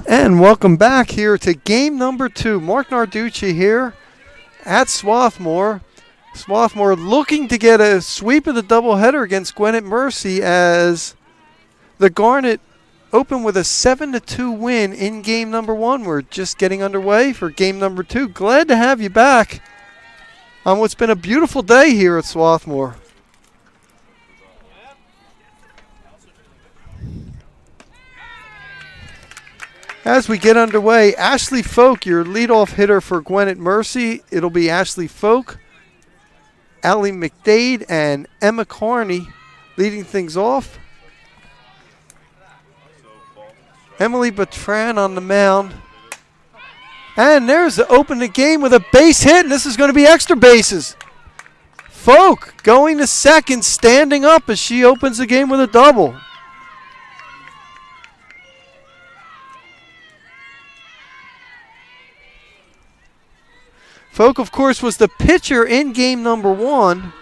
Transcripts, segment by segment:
And welcome back here to game number 2. Mark Narducci here at Swarthmore. Swarthmore looking to get a sweep of the doubleheader against Gwynedd Mercy as the Garnet open with a 7-2 win in game number 1. We're just getting underway for game number 2. Glad to have you back on what's been a beautiful day here at Swarthmore. As we get underway, Ashley Folk, your leadoff hitter for Gwynedd Mercy. It'll be Ashley Folk, Allie McDade, and Emma Carney leading things off. Emily Bertrand on the mound. And there's the open the game with a base hit, and this is going to be extra bases. Folk going to second, standing up as she opens the game with a double. Folk, of course, was the pitcher in game number 1.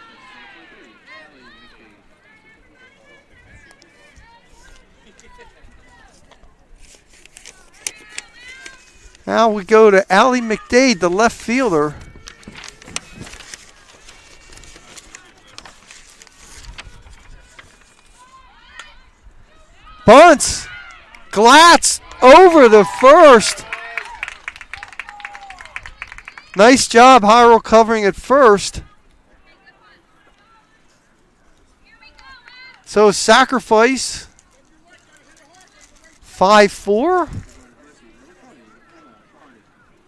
Now we go to Allie McDade, the left fielder. Bunts. Glatz over the first. Nice job, Hyrule covering at first. So sacrifice. 5-4.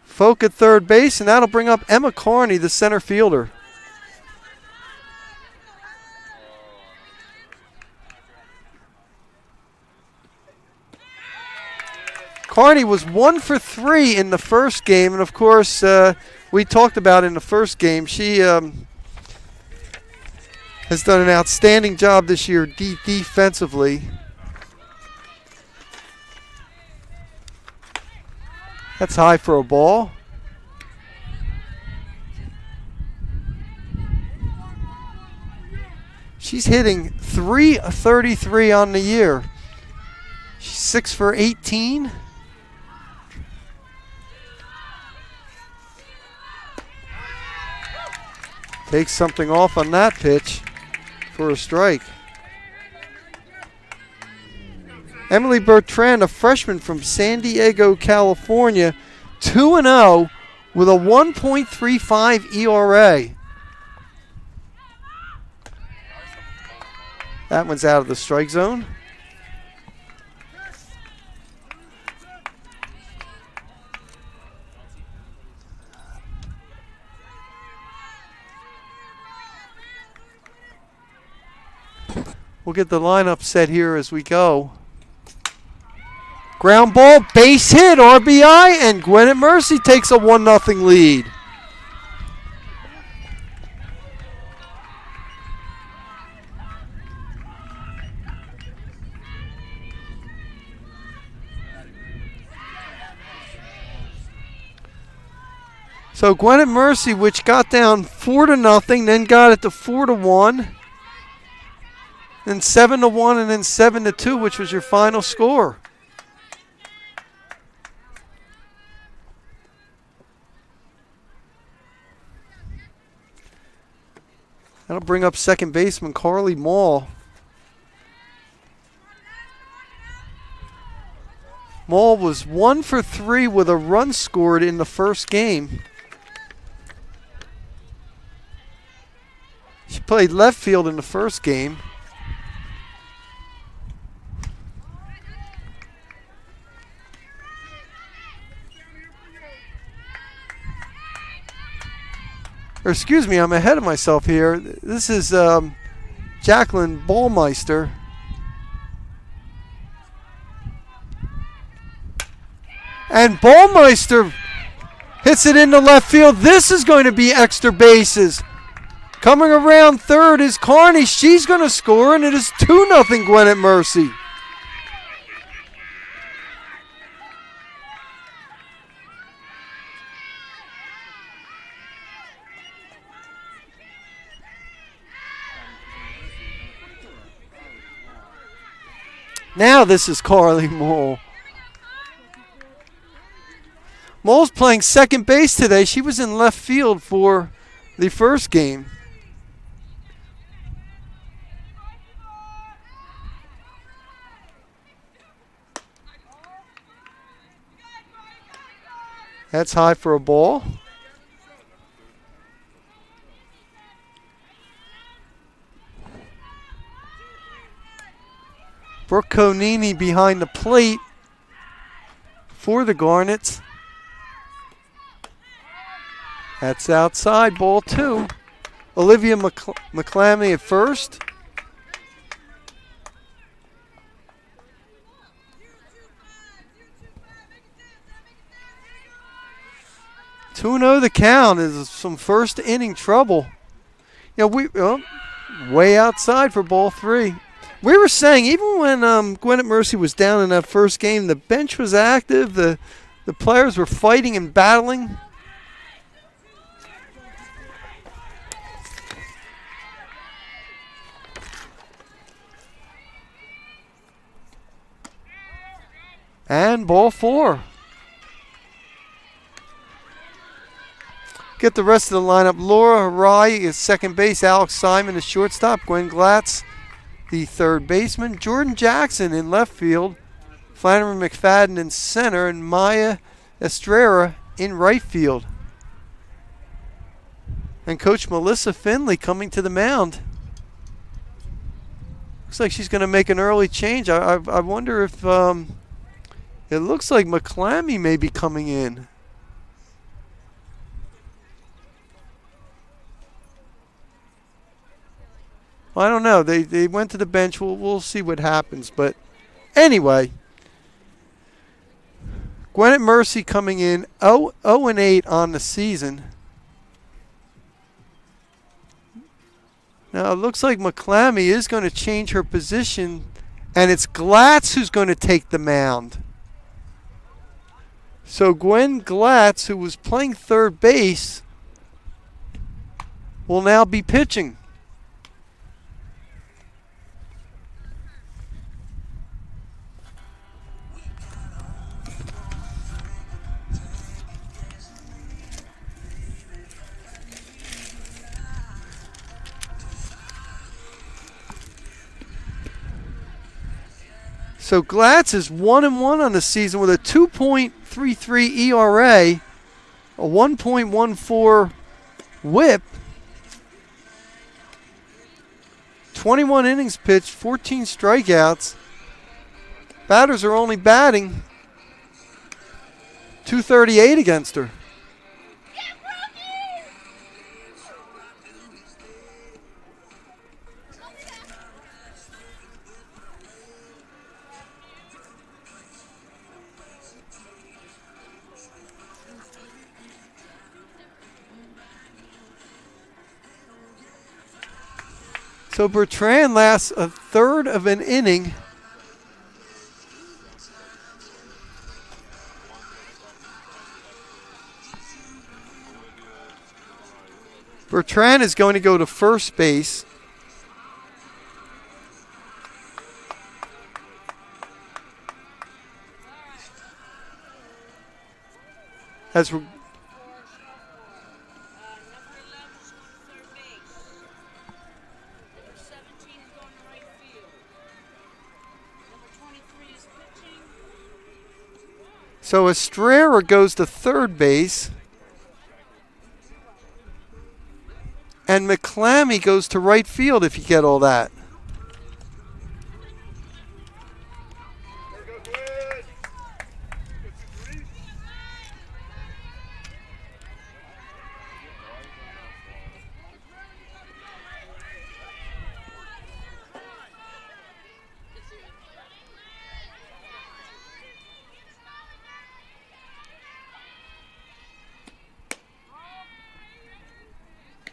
Folk at third base, and that'll bring up Emma Carney, the center fielder. Carney was 1 for 3 in the first game, and of course, we talked about in the first game, she has done an outstanding job this year defensively. That's high for a ball. She's hitting .333 on the year. She's 6 for 18. Takes something off on that pitch for a strike. Emily Bertrand, a freshman from San Diego, California, 2-0 with a 1.35 ERA. That one's out of the strike zone. We'll get the lineup set here as we go. Ground ball, base hit, RBI, and Gwynedd Mercy takes a 1-0 lead. So Gwynedd Mercy, which got down 4-0, then got it to 4-1. Then 7-1 and then 7-2, which was your final score. That'll bring up second baseman Carly Mall. Mall was 1 for 3 with a run scored in the first game. She played left field in the first game. Or excuse me, I'm ahead of myself here. This is Jacqueline Ballmeister. And Ballmeister hits it into left field. This is going to be extra bases. Coming around third is Carney. She's going to score, and it is 2-0 Gwynedd Mercy. Now this is Carly Mole. Mole's playing second base today. She was in left field for the first game. That's high for a ball. Brooke Conini behind the plate for the Garnets. That's outside, ball 2. Olivia McClammy at first. Two-0 the count is some first inning trouble. You know, way outside for ball 3. We were saying even when Gwynedd Mercy was down in that first game, the bench was active. The players were fighting and battling. And ball 4. Get the rest of the lineup. Laura Rye is second base. Alex Simon is shortstop. Gwen Glatz, the third baseman. Jordan Jackson in left field. Flannery McFadden in center. And Maya Estrella in right field. And Coach Melissa Finley coming to the mound. Looks like she's going to make an early change. I wonder if it looks like McClammy may be coming in. Well, I don't know. They went to the bench. We'll see what happens. But anyway, Gwynedd Mercy coming in 0-8 on the season. Now it looks like McClammy is going to change her position, and it's Glatz who's going to take the mound. So Gwen Glatz, who was playing third base, will now be pitching. So Glatz is 1-1 on the season with a 2.33 ERA, a 1.14 WHIP, 21 innings pitched, 14 strikeouts. Batters are only batting .238 against her. So Bertrand lasts a third of an inning. Bertrand is going to go to first base. As we're So Estrella goes to third base. And McClammy goes to right field, if you get all that.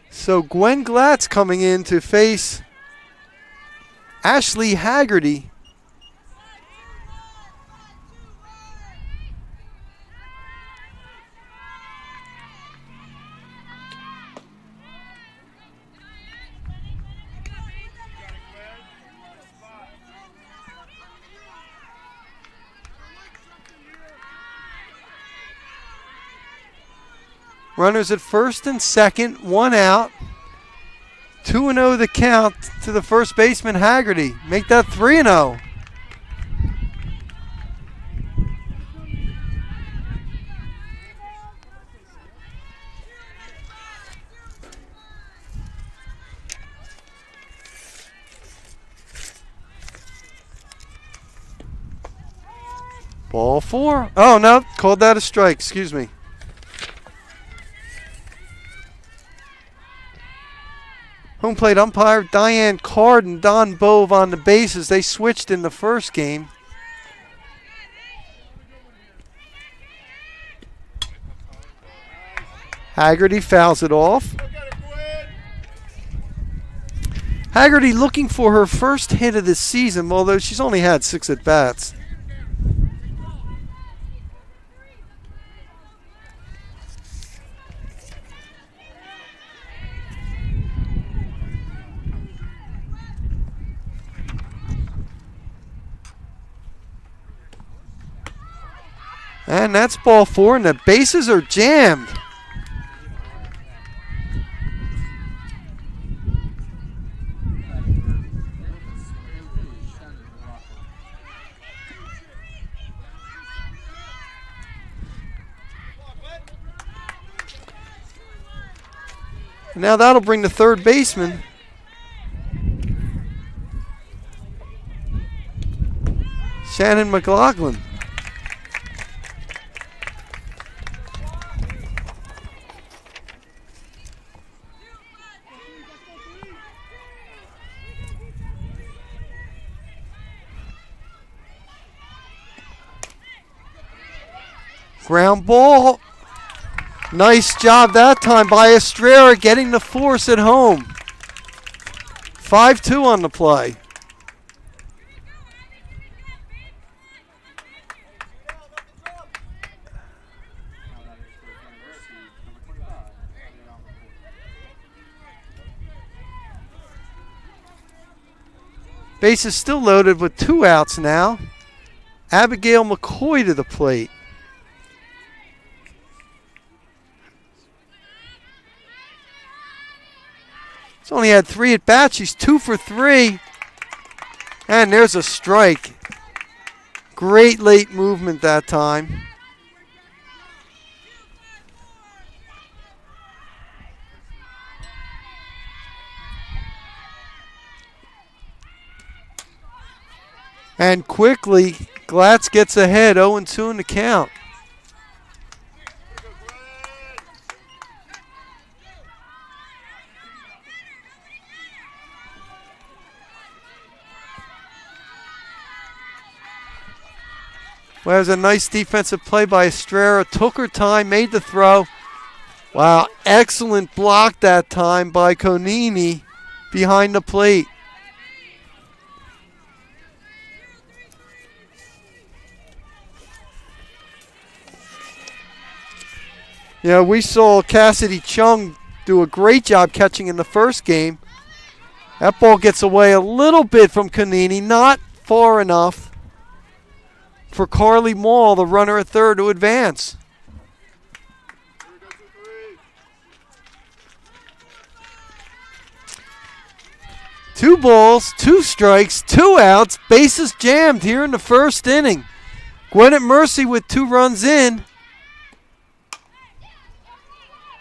So Gwen Glatz coming in to face Ashley Haggerty. Runners at first and second, one out. 2-0 the count to the first baseman, Haggerty. Make that 3-0. Ball 4. Oh, no. Called that a strike. Excuse me. Home plate umpire Diane Card and Don Bove on the bases. They switched in the first game. Haggerty fouls it off. Haggerty looking for her first hit of the season, although she's only had 6 at-bats. And that's ball 4, and the bases are jammed. And now that'll bring the third baseman. Shannon McLaughlin. Ground ball. Nice job that time by Estrella getting the force at home. 5-2 on the play. Base is still loaded with 2 outs now. Abigail McCoy to the plate. She's only had 3 at-bats. She's 2 for 3. And there's a strike. Great late movement that time. And quickly, Glatz gets ahead, 0-2 in the count. Well, that was a nice defensive play by Estrella. Took her time, made the throw. Wow, excellent block that time by Conini behind the plate. Yeah, we saw Cassidy Chung do a great job catching in the first game. That ball gets away a little bit from Conini, not far enough for Carly Mall, the runner at third, to advance. Two balls, 2 strikes, 2 outs, bases jammed here in the first inning. Gwynedd Mercy with 2 runs in.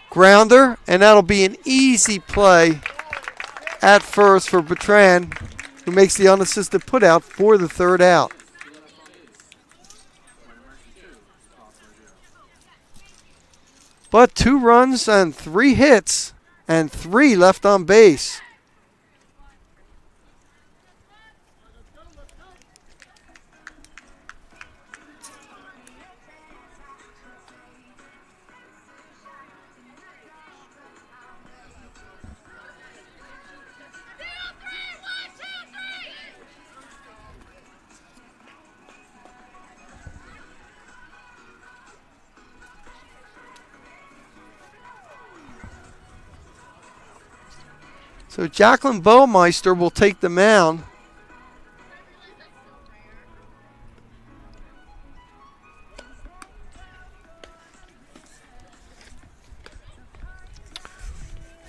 Grounder, and that'll be an easy play at first for Bertrand, who makes the unassisted putout for the third out. But 2 runs and 3 hits and 3 left on base. So Jacqueline Baumeister will take the mound.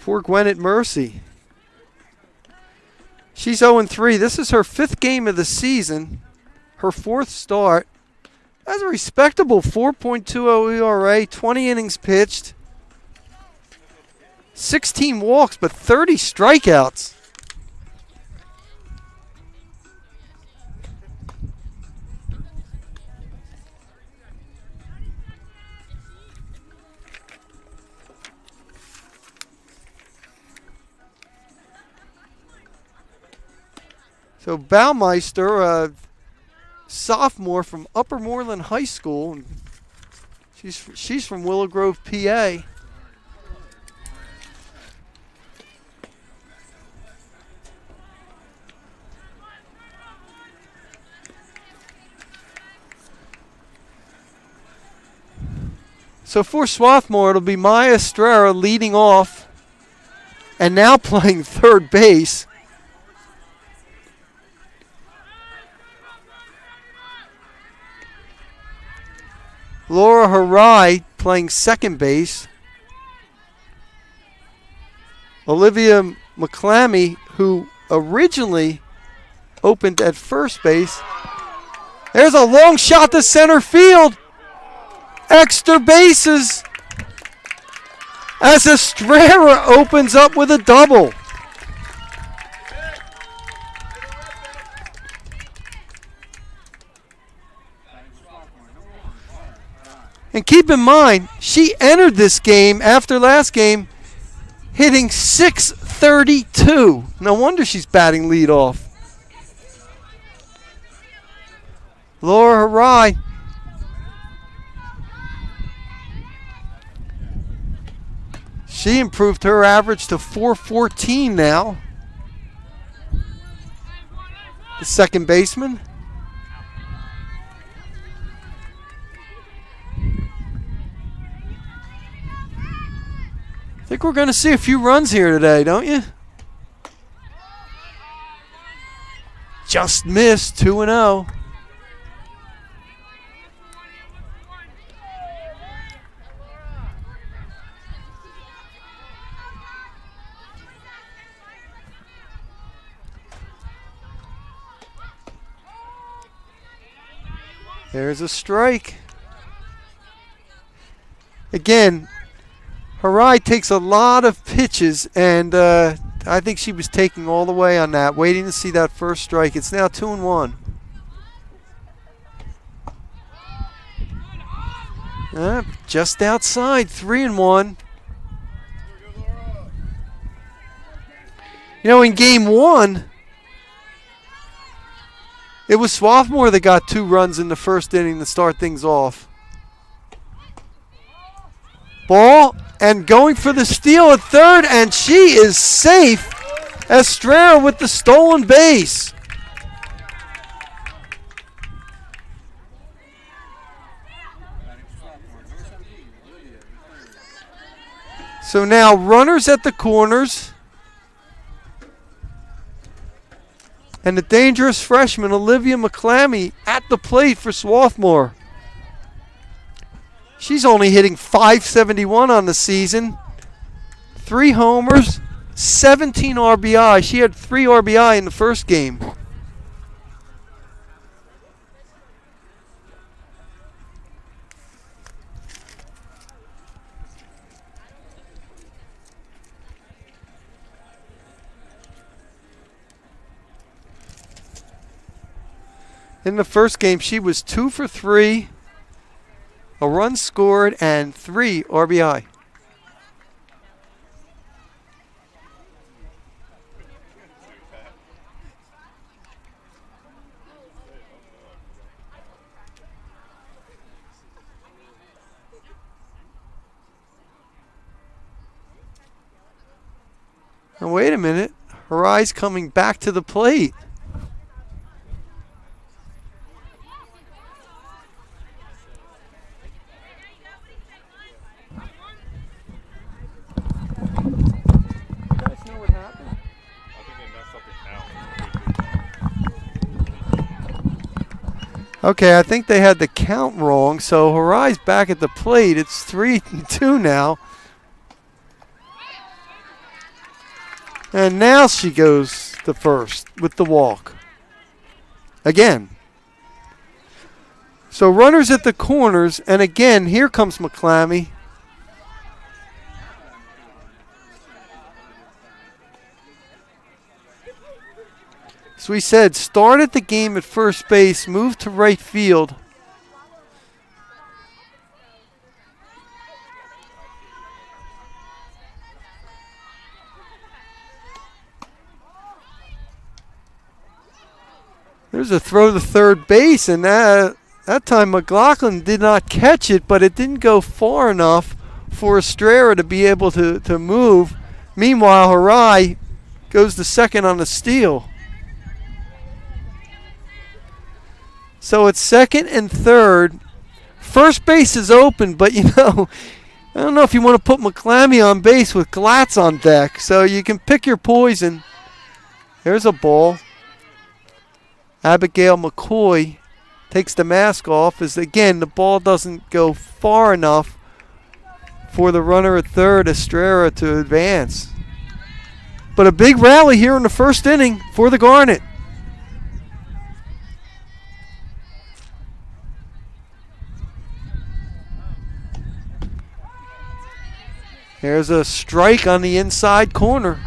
for Gwynedd Mercy. She's 0-3. This is her 5th game of the season, her 4th start. That's a respectable 4.20 ERA, 20 innings pitched, 16 walks, but 30 strikeouts. So Baumeister, a sophomore from Upper Moreland High School. She's from Willow Grove, PA. So for Swarthmore, it'll be Maya Estrella leading off and now playing third base. Laura Harai playing second base. Olivia McClammy, who originally opened at first base. There's a long shot to center field. Extra bases as Estrella opens up with a double. And keep in mind, she entered this game after last game hitting .632. No wonder she's batting leadoff. Laura Harai. She improved her average to .414 now. The second baseman. I think we're going to see a few runs here today, don't you? Just missed, 2-0. There's a strike. Again, Harai takes a lot of pitches, and I think she was taking all the way on that, waiting to see that first strike. It's now 2-1. Just outside, 3-1. You know, in game one, it was Swarthmore that got 2 runs in the first inning to start things off. Ball, and going for the steal at third, and she is safe. Estrella with the stolen base. So now runners at the corners. And the dangerous freshman, Olivia McClammy, at the plate for Swarthmore. She's only hitting .571 on the season. 3 homers, 17 RBI. She had 3 RBI in the first game. In the first game, she was 2 for 3. A run scored and 3 RBI. Now wait a minute. Harai's coming back to the plate. Okay, I think they had the count wrong, so Harai's back at the plate. It's 3-2 now. And now she goes to first with the walk. Again. So runners at the corners, and again, here comes McClammy. So we said, started the game at first base, moved to right field. There's a throw to third base, and that time McLaughlin did not catch it, but it didn't go far enough for Estrella to be able to move. Meanwhile, Harai goes to second on the steal. So it's second and third. First base is open, but I don't know if you want to put McClammy on base with Glatz on deck. So you can pick your poison. There's a ball. Abigail McCoy takes the mask off as, again, the ball doesn't go far enough for the runner at third, Estrella, to advance. But a big rally here in the first inning for the Garnet. There's a strike on the inside corner.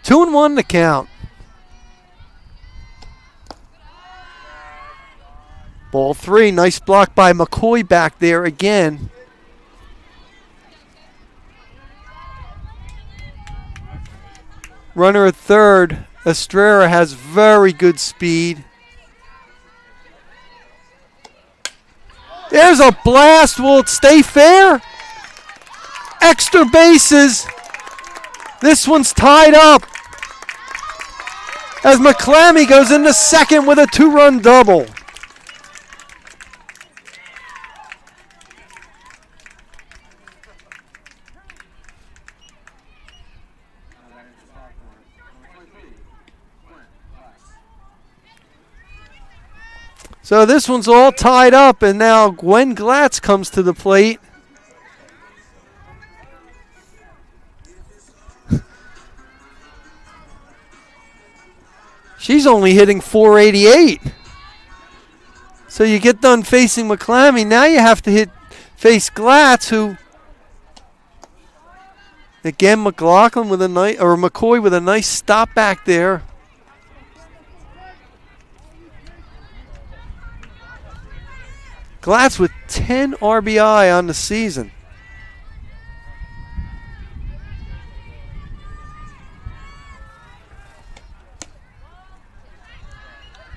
Two and one to count. Ball three. Nice block by McCoy back there again. Runner at third. Estrella has very good speed. There's a blast. Will it stay fair? Extra bases. This one's tied up as McClammy goes into second with a two-run double. So this one's all tied up, and now Gwen Glatz comes to the plate. She's only hitting .488. So you get done facing McClammy. Now you have to face Glatz, who, again, McLaughlin with a nice, or McCoy with a nice stop back there. Glatz with 10 RBI on the season.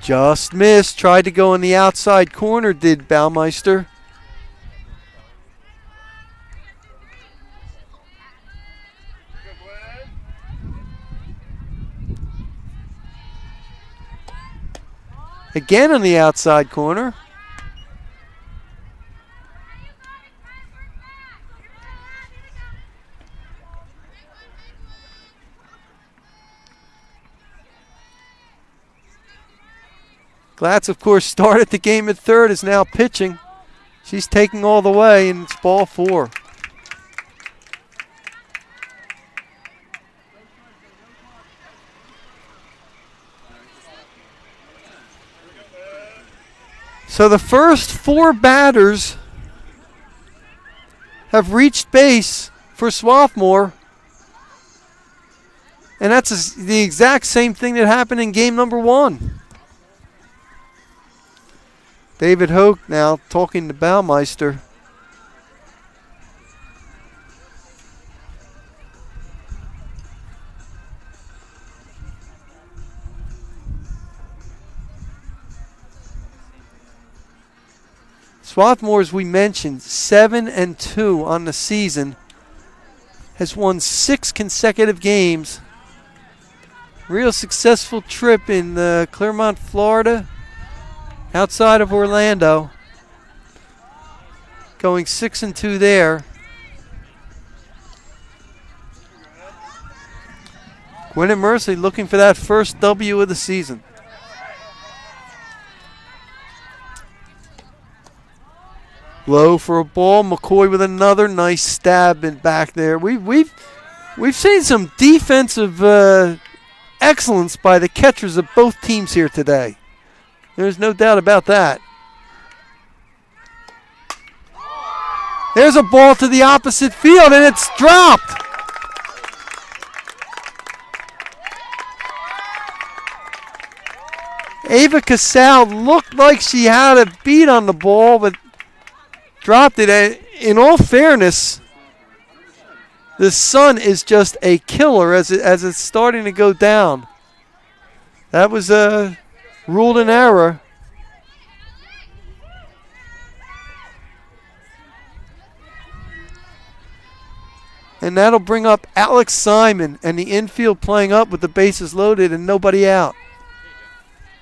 Just missed. Tried to go in the outside corner, did Baumeister. Again on the outside corner. Glatz, of course, started the game at third, is now pitching. She's taking all the way, and it's ball four. So the first four batters have reached base for Swarthmore. And that's the exact same thing that happened in game number one. David Hoke now talking to Baumeister. Swarthmore, as we mentioned, 7-2 on the season, has won 6 consecutive games. Real successful trip in Clermont, Florida. Outside of Orlando, going 6-2 there. Gwynedd Mercy looking for that first W of the season. Low for a ball. McCoy with another nice stab in back there. We've seen some defensive excellence by the catchers of both teams here today. There's no doubt about that. There's a ball to the opposite field, and it's dropped. Ava Casal looked like she had a beat on the ball, but dropped it. In all fairness, the sun is just a killer as it's starting to go down. That was ruled an error. And that'll bring up Alex Simon and the infield playing up with the bases loaded and nobody out.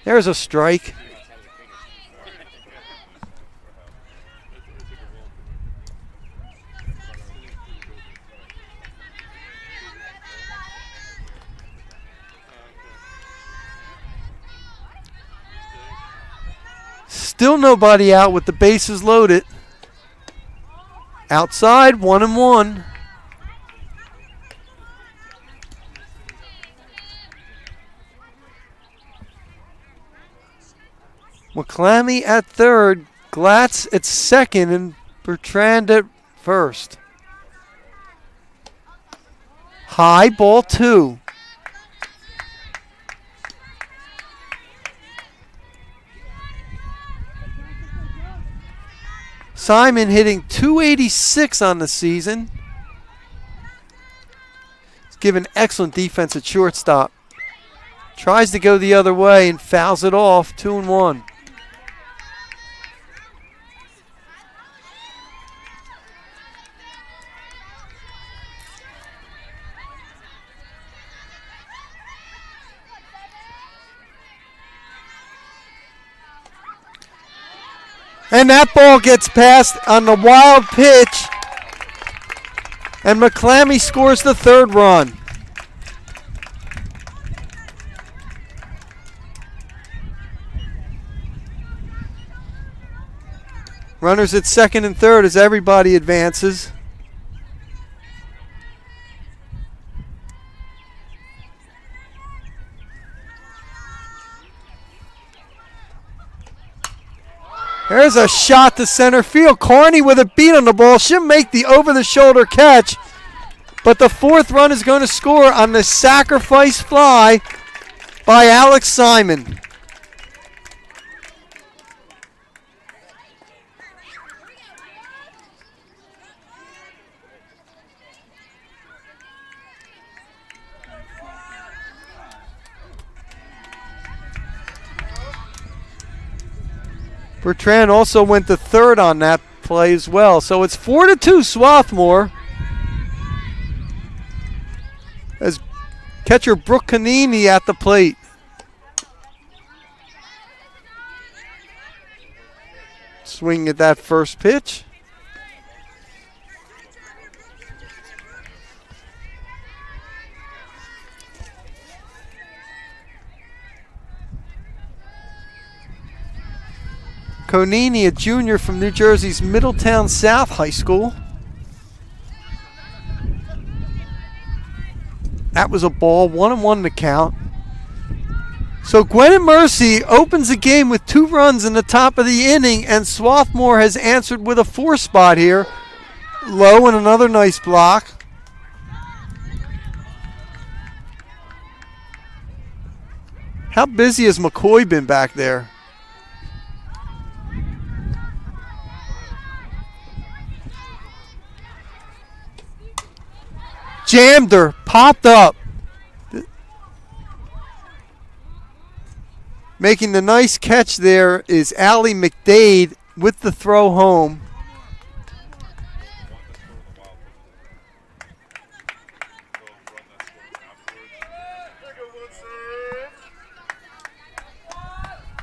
There's a strike. Still nobody out with the bases loaded. Outside, 1-1. McClammy at third, Glatz at second, and Bertrand at first. High, ball 2. Simon hitting .286 on the season. He's given excellent defense at shortstop. Tries to go the other way and fouls it off, 2-1. And that ball gets passed on the wild pitch. And McClammy scores the third run. Runners at second and third as everybody advances. There's a shot to center field. Carney with a beat on the ball. She'll make the over-the-shoulder catch. But the fourth run is going to score on the sacrifice fly by Alex Simon. Bertrand also went to third on that play as well. So it's 4-2 Swarthmore. As catcher Brooke Canini at the plate. Swing at that first pitch. Conini, a junior from New Jersey's Middletown South High School. That was a ball, 1-1 to count. So Gwynedd Mercy opens the game with 2 runs in the top of the inning, and Swarthmore has answered with a 4 spot here. Low and another nice block. How busy has McCoy been back there? Jammed her, popped up. Making the nice catch there is Allie McDade with the throw home.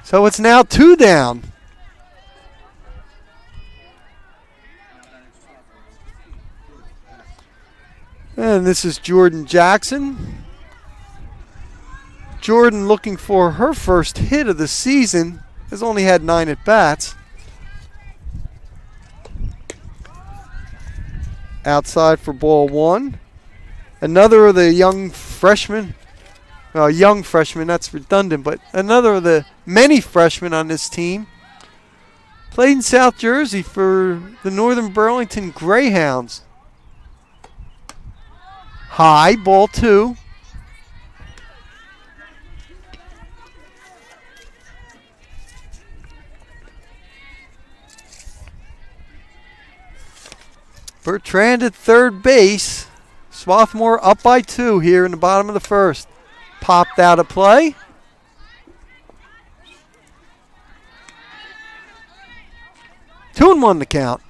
So it's now 2 down. And this is Jordan Jackson. Jordan looking for her first hit of the season. Has only had 9 at-bats. outside for ball one. Another of the young freshmen, that's redundant, but another of the many freshmen on this team. Played in South Jersey for the Northern Burlington Greyhounds. High, ball two. Bertrand at third base. Swarthmore up by 2 here in the bottom of the first. Popped out of play. Two and one to count.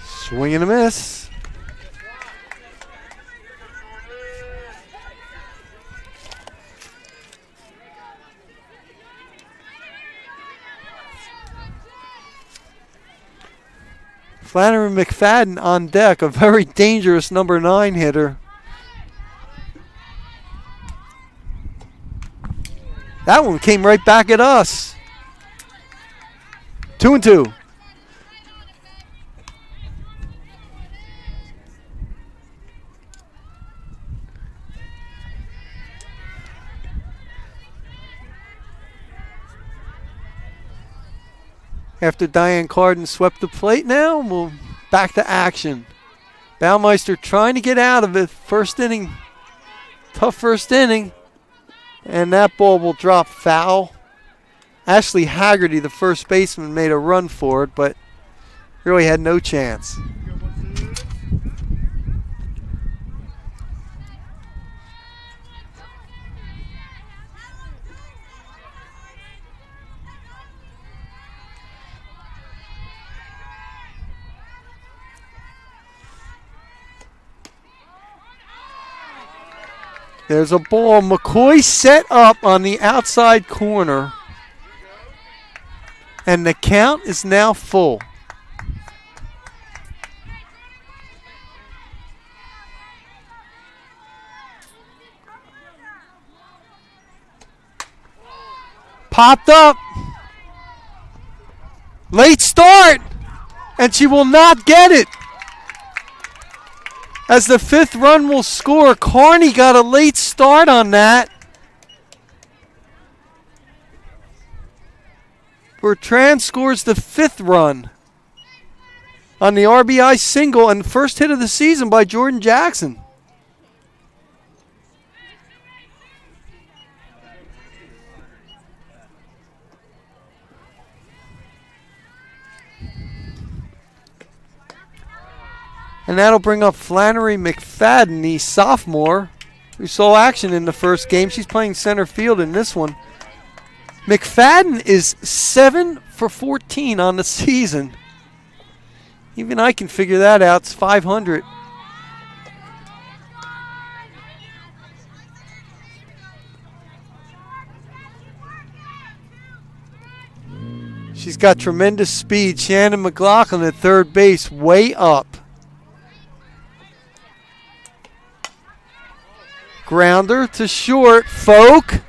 Swing and a miss. Flannery McFadden on deck, a very dangerous number 9 hitter. That one came right back at us. 2 and 2. After Diane Carden swept the plate now, we'll back to action. Baumeister trying to get out of it. First inning, tough first inning. And that ball will drop foul. Ashley Haggerty, the first baseman, made a run for it, but really had no chance. There's a ball. McCoy set up on the outside corner. And the count is now full. Popped up. Late start. And she will not get it. As the 5th run will score, Carney got a late start on that. Bertrand scores the 5th run on the RBI single and first hit of the season by Jordan Jackson. And that'll bring up Flannery McFadden, the sophomore, who saw action in the first game. She's playing center field in this one. McFadden is 7 for 14 on the season. Even I can figure that out. It's 500. She's got tremendous speed. Shannon McLaughlin at third base, way up. Grounder to short, Folk.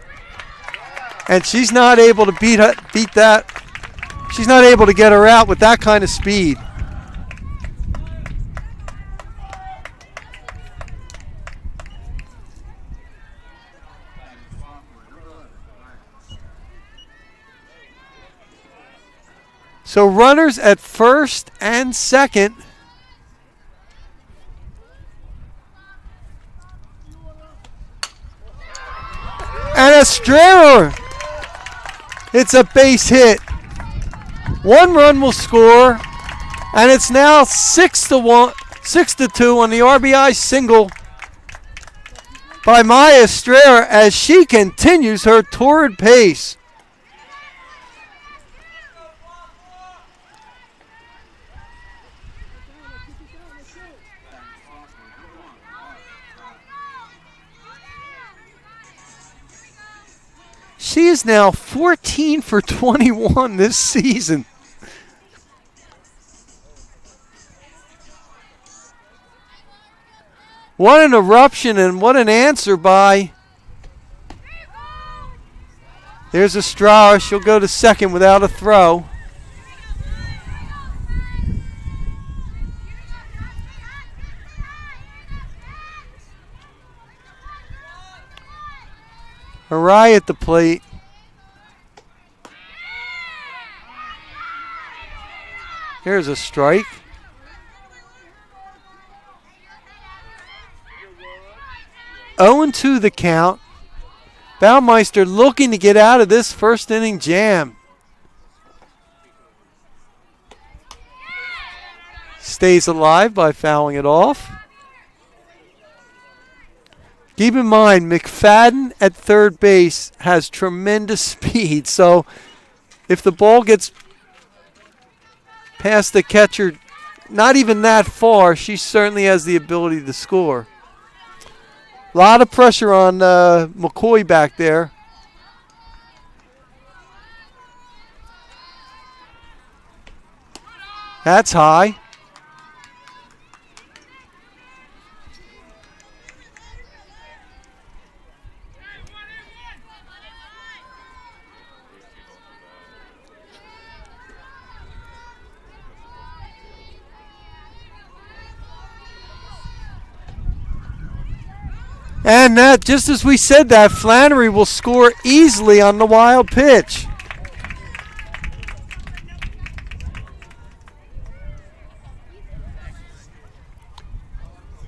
And she's not able to beat that. She's not able to get her out with that kind of speed. So runners at first and second. And Estrella, it's a base hit. 1 run will score, and it's now 6-2 on the RBI single by Maya Estrella as she continues her torrid pace. She is now 14 for 21 this season. What an eruption and what an answer by. There's Estrella. She'll go to second without a throw. Harai at the plate. Here's a strike. Oh, 0-2 the count. Baumeister looking to get out of this first inning jam. Stays alive by fouling it off. Keep in mind, McFadden at third base has tremendous speed. So if the ball gets past the catcher, not even that far, she certainly has the ability to score. A lot of pressure on McCoy back there. That's high. And that, just as we said that, Flannery will score easily on the wild pitch.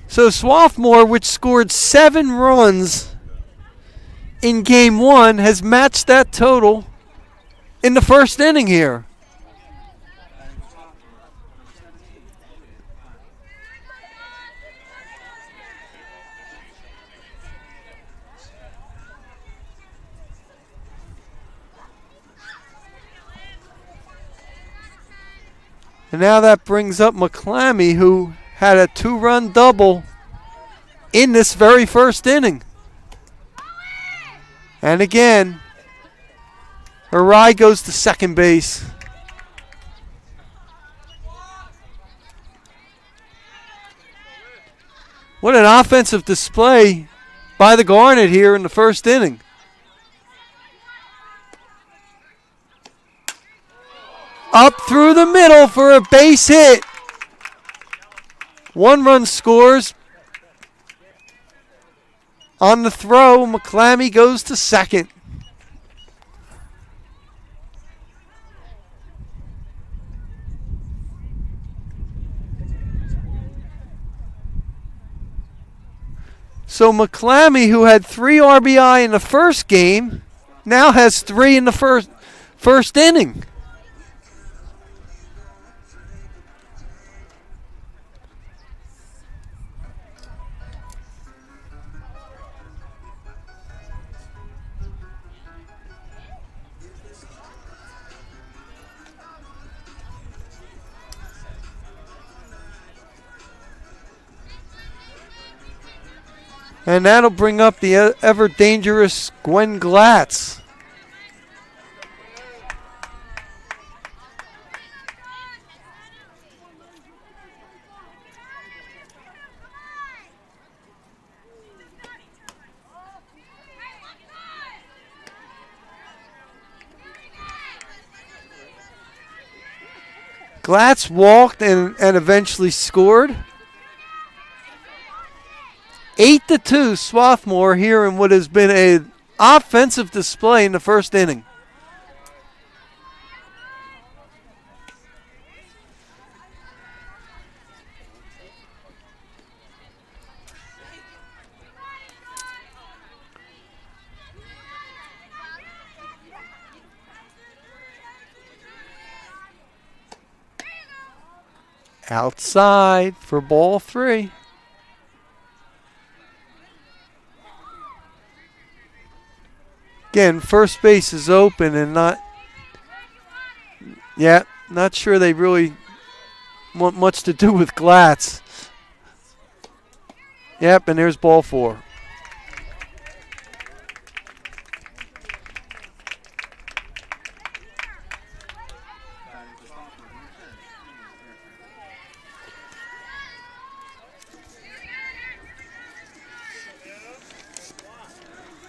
So Swarthmore, which scored 7 runs in game 1, has matched that total in the first inning here. And now that brings up McClammy, who had a 2-run double in this very first inning. And again, Harai goes to second base. What an offensive display by the Garnet here in the first inning. Up through the middle for a base hit. 1 run scores. On the throw, McClammy goes to second. So McClammy, who had 3 RBI in the first game, now has 3 in the first inning. And that'll bring up the ever dangerous Gwen Glatz. Glatz walked and eventually scored. 8-2 Swarthmore here in what has been an offensive display in the first inning. Outside for ball 3. Again, first base is open and not sure they really want much to do with Glatz. Yep, and there's ball 4.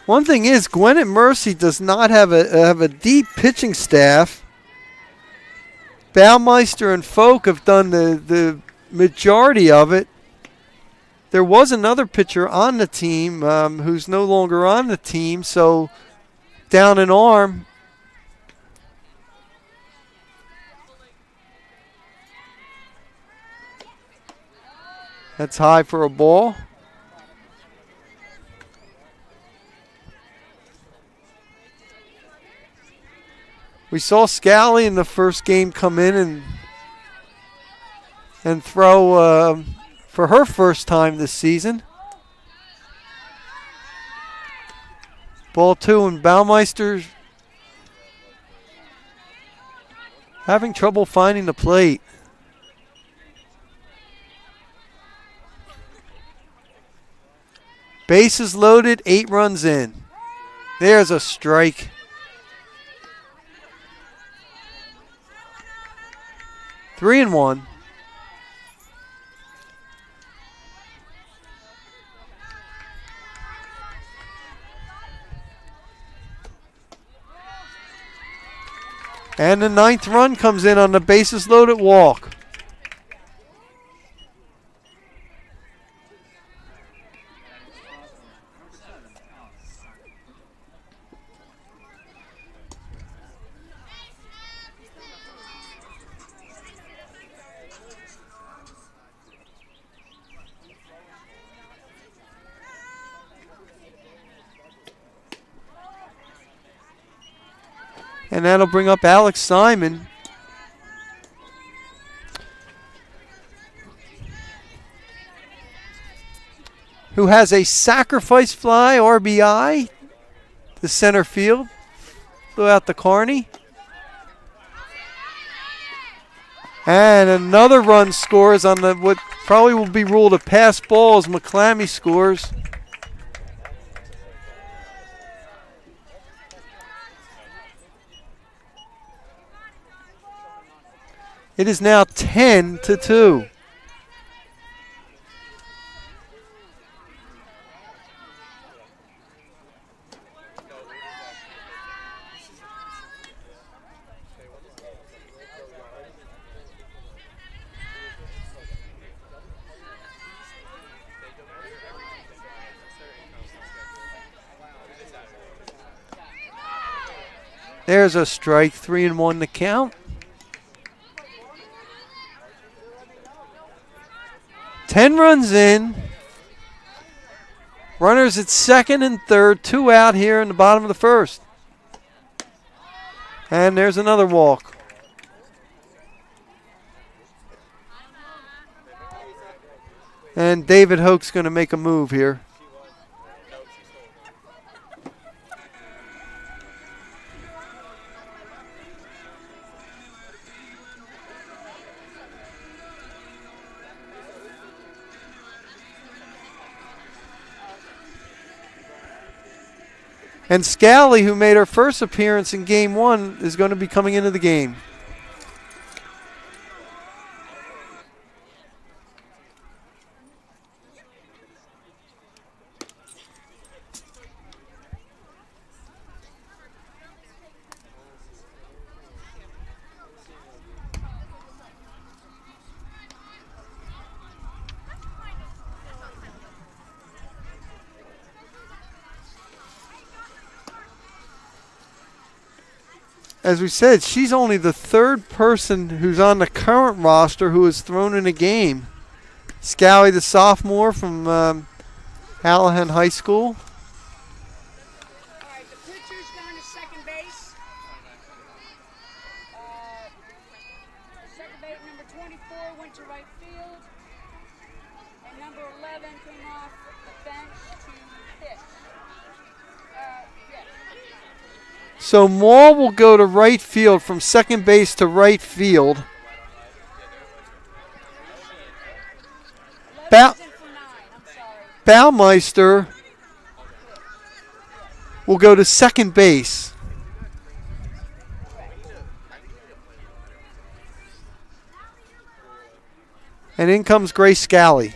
One thing is, Gwynedd Mercy does not have a deep pitching staff. Baumeister and Folk have done the majority of it. There was another pitcher on the team who's no longer on the team, so down an arm. That's high for a ball. We saw Scally in the first game come in and throw for her first time this season. Ball 2, and Baumeister having trouble finding the plate. Bases loaded, 8 runs in. There's a strike. Three and one. And the 9th run comes in on the bases loaded walk. And that'll bring up Alex Simon. Who has a sacrifice fly RBI to center field. Flew out the Carney. And another run scores on the what probably will be ruled a pass ball as McClammy scores. It is now 10-2. There's a strike, 3-1 to count. 10 runs in. Runners at second and third. 2 out here in the bottom of the first. And there's another walk. And David Hoke's going to make a move here. And Scally, who made her first appearance in Game 1, is going to be coming into the game. As we said, she's only the 3rd person who's on the current roster who has thrown in a game. Scally, the sophomore from Hallahan High School. All right, the pitcher's going to second base. Second base, number 24 went to right field. And number 11 came off the bench to pitch. So Moore will go to right field from second base to right field. Baumeister will go to second base. And in comes Grace Scally.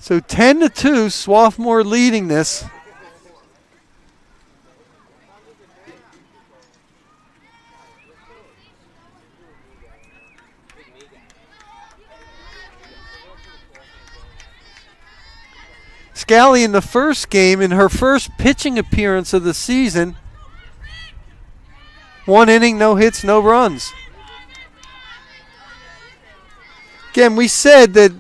So 10-2, Swarthmore leading this. Scally in the first game, in her first pitching appearance of the season, 1 inning, no hits, no runs. Again, we said that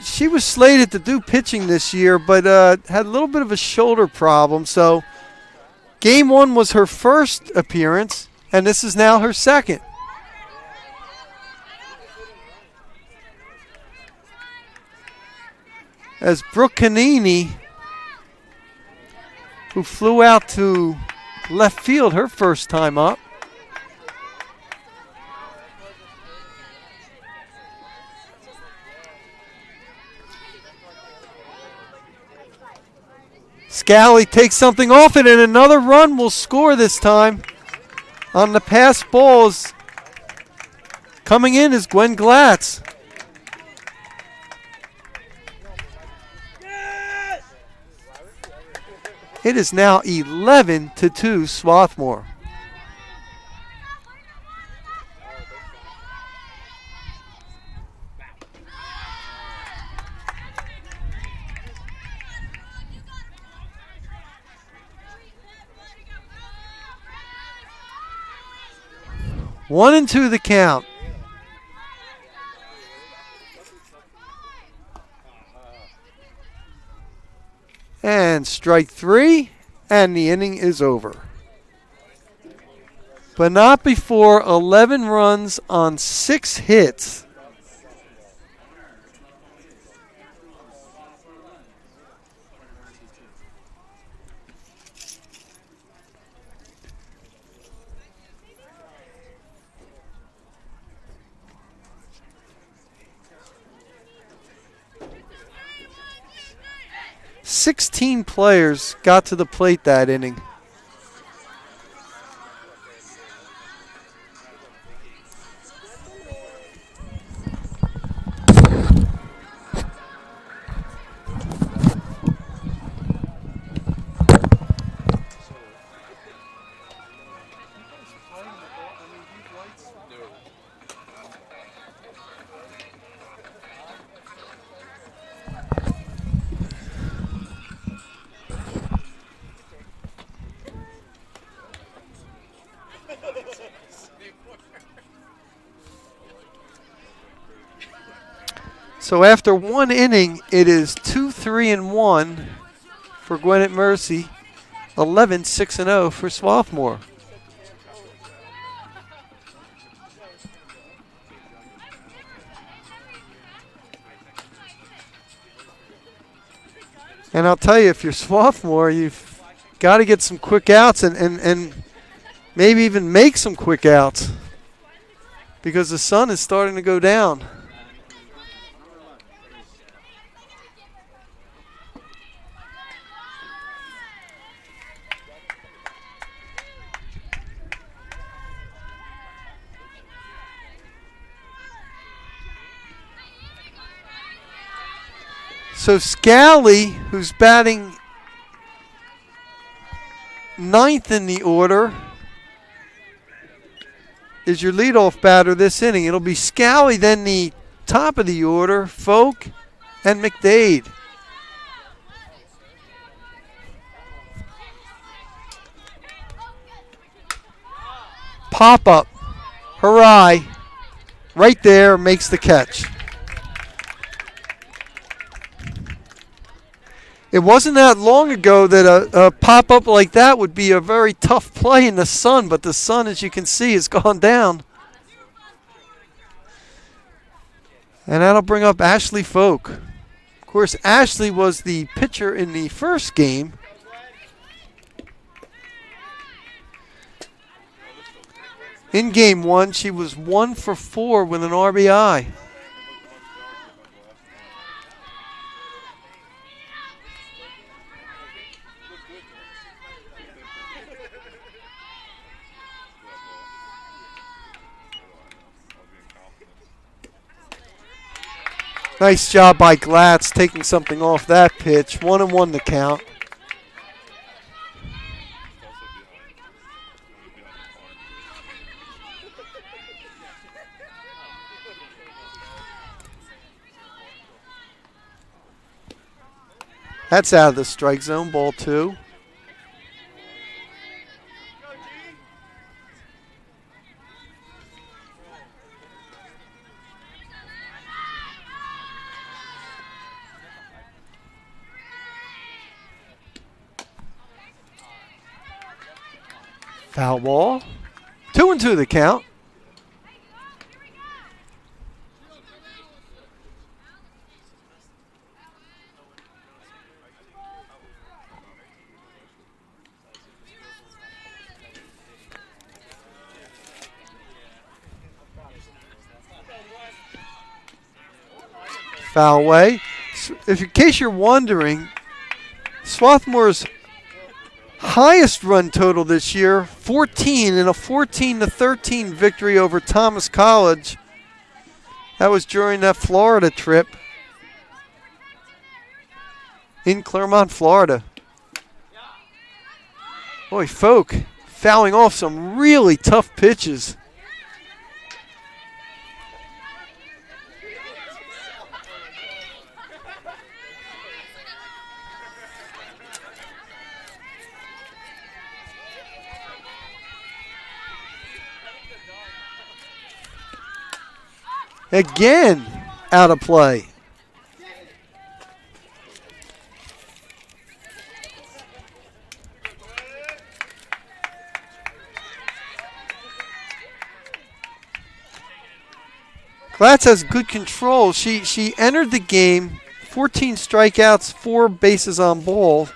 she was slated to do pitching this year, but had a little bit of a shoulder problem. So game 1 was her first appearance, and this is now her second. As Brooke Canini, who flew out to left field her first time up. Scally takes something off it, and another run will score this time on the pass balls. Coming in is Gwen Glatz. It is now 11-2 Swarthmore. One and two the count. And strike 3, and the inning is over. But not before 11 runs on 6 hits. "16 players got to the plate that inning. So after 1 inning, it is 2-3-1 for Gwynedd Mercy, 11-6-0 for Swarthmore. And I'll tell you, if you're Swarthmore, you've got to get some quick outs and maybe even make some quick outs because the sun is starting to go down. So Scally, who's batting 9th in the order, is your leadoff batter this inning. It'll be Scally, then the top of the order, Folk and McDade. Pop up, hurrah, right there, makes the catch. It wasn't that long ago that a pop-up like that would be a very tough play in the sun, but the sun, as you can see, has gone down. And that'll bring up Ashley Folk. Of course, Ashley was the pitcher in the first game. In game 1, she was 1 for 4 with an RBI. Nice job by Glatz taking something off that pitch. 1-1 the count. That's out of the strike zone, ball 2. Foul ball. 2-2 the count. Foul away. In case you're wondering, Swarthmore's highest run total this year, 14, in a 14-13 victory over Thomas College. That was during that Florida trip in Clermont, Florida. Boy, Folk fouling off some really tough pitches. Again, out of play. Glatz has good control. She entered the game, 14 strikeouts, 4 bases on ball.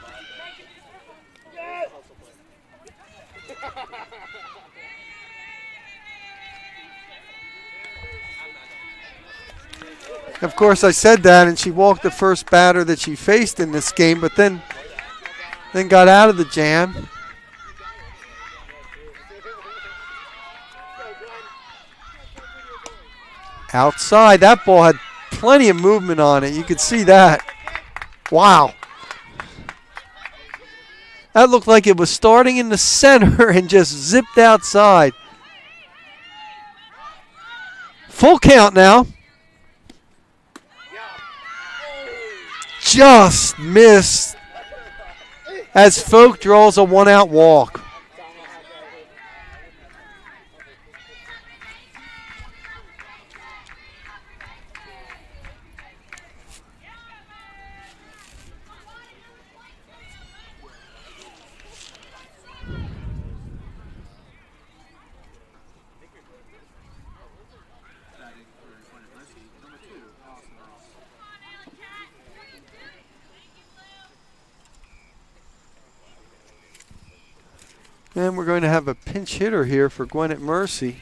Of course, I said that, and she walked the first batter that she faced in this game, but then got out of the jam. Outside, that ball had plenty of movement on it. You could see that. Wow. That looked like it was starting in the center and just zipped outside. Full count now. Just missed as Folk draws a 1-out walk. And we're going to have a pinch hitter here for Gwynedd Mercy.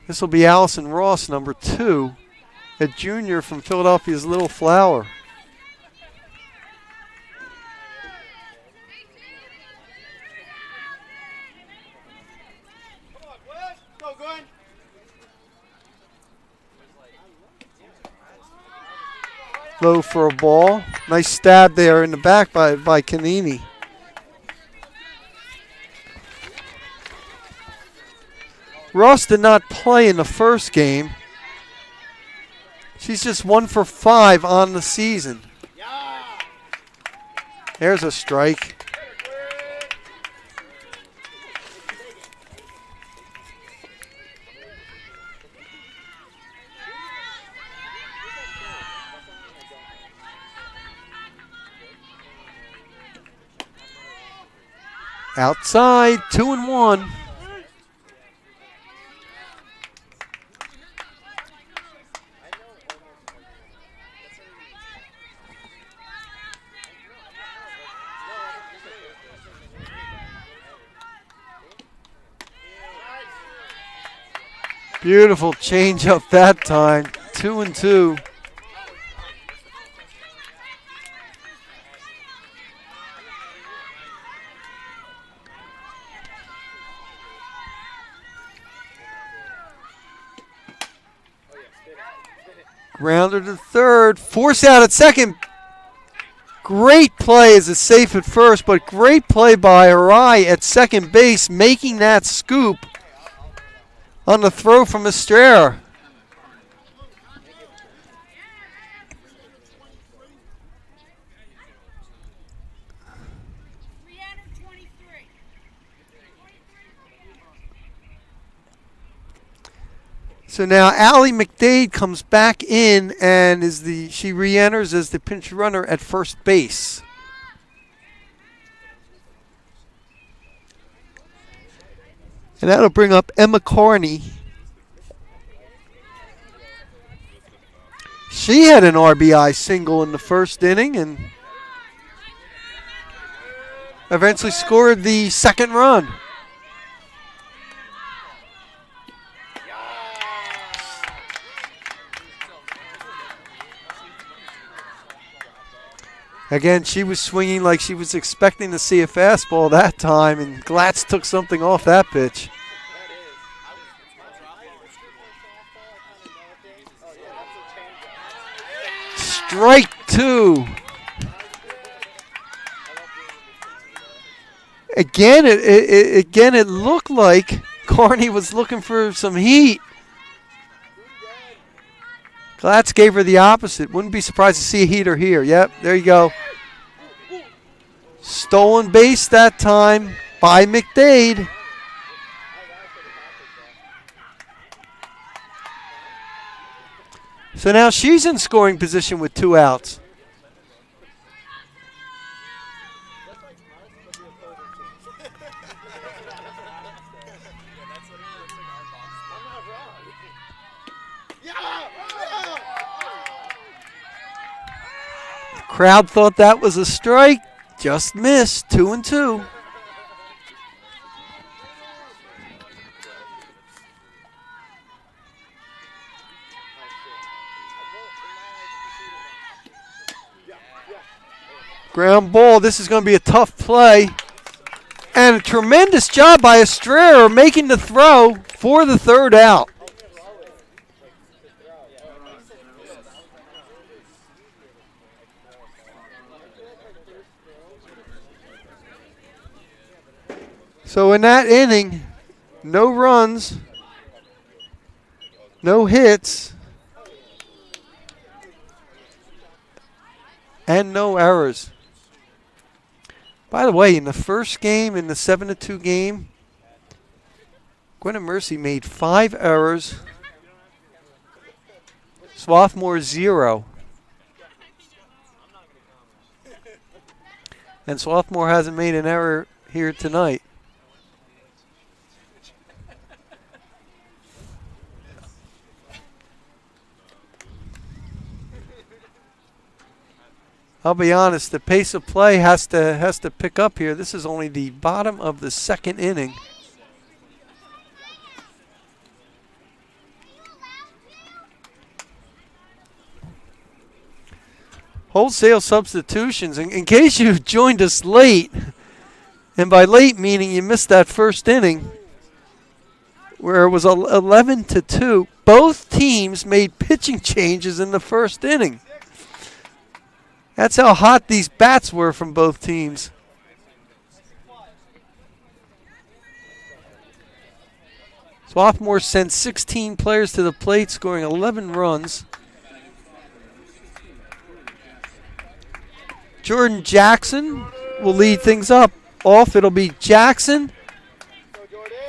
This will be Allison Ross, number 2, a junior from Philadelphia's Little Flower. Low for a ball. Nice stab there in the back by Canini. Ross did not play in the first game. She's just 1 for 5 on the season. There's a strike. Outside, 2-1. Beautiful change up that time. 2-2. Grounder to third. Force out at second. Great play as it's safe at first, but great play by Arai at second base, making that scoop on the throw from Estrella. So now Allie McDade comes back in and she re-enters as the pinch runner at first base. And that'll bring up Emma Carney. She had an RBI single in the first inning and eventually scored the second run. Again, she was swinging like she was expecting to see a fastball that time, and Glatz took something off that pitch. Strike two. Again, it looked like Carney was looking for some heat. Glatz gave her the opposite. Wouldn't be surprised to see a heater here. Yep, there you go. Stolen base that time by McDade. So now she's in scoring position with 2 outs. Crowd thought that was a strike. Just missed. 2-2. Ground ball. This is going to be a tough play. And a tremendous job by Estrella making the throw for the third out. So in that inning, no runs, no hits, and no errors. By the way, in the first game, in the 7-2 game, Gwynedd Mercy made 5 errors. Swarthmore 0. And Swarthmore hasn't made an error here tonight. I'll be honest, the pace of play has to pick up here. This is only the bottom of the second inning. Wholesale substitutions. In case you joined us late, and by late meaning you missed that first inning, where it was 11-2, both teams made pitching changes in the first inning. That's how hot these bats were from both teams. Swarthmore sent 16 players to the plate, scoring 11 runs. Jordan Jackson will lead things up. Off, it'll be Jackson,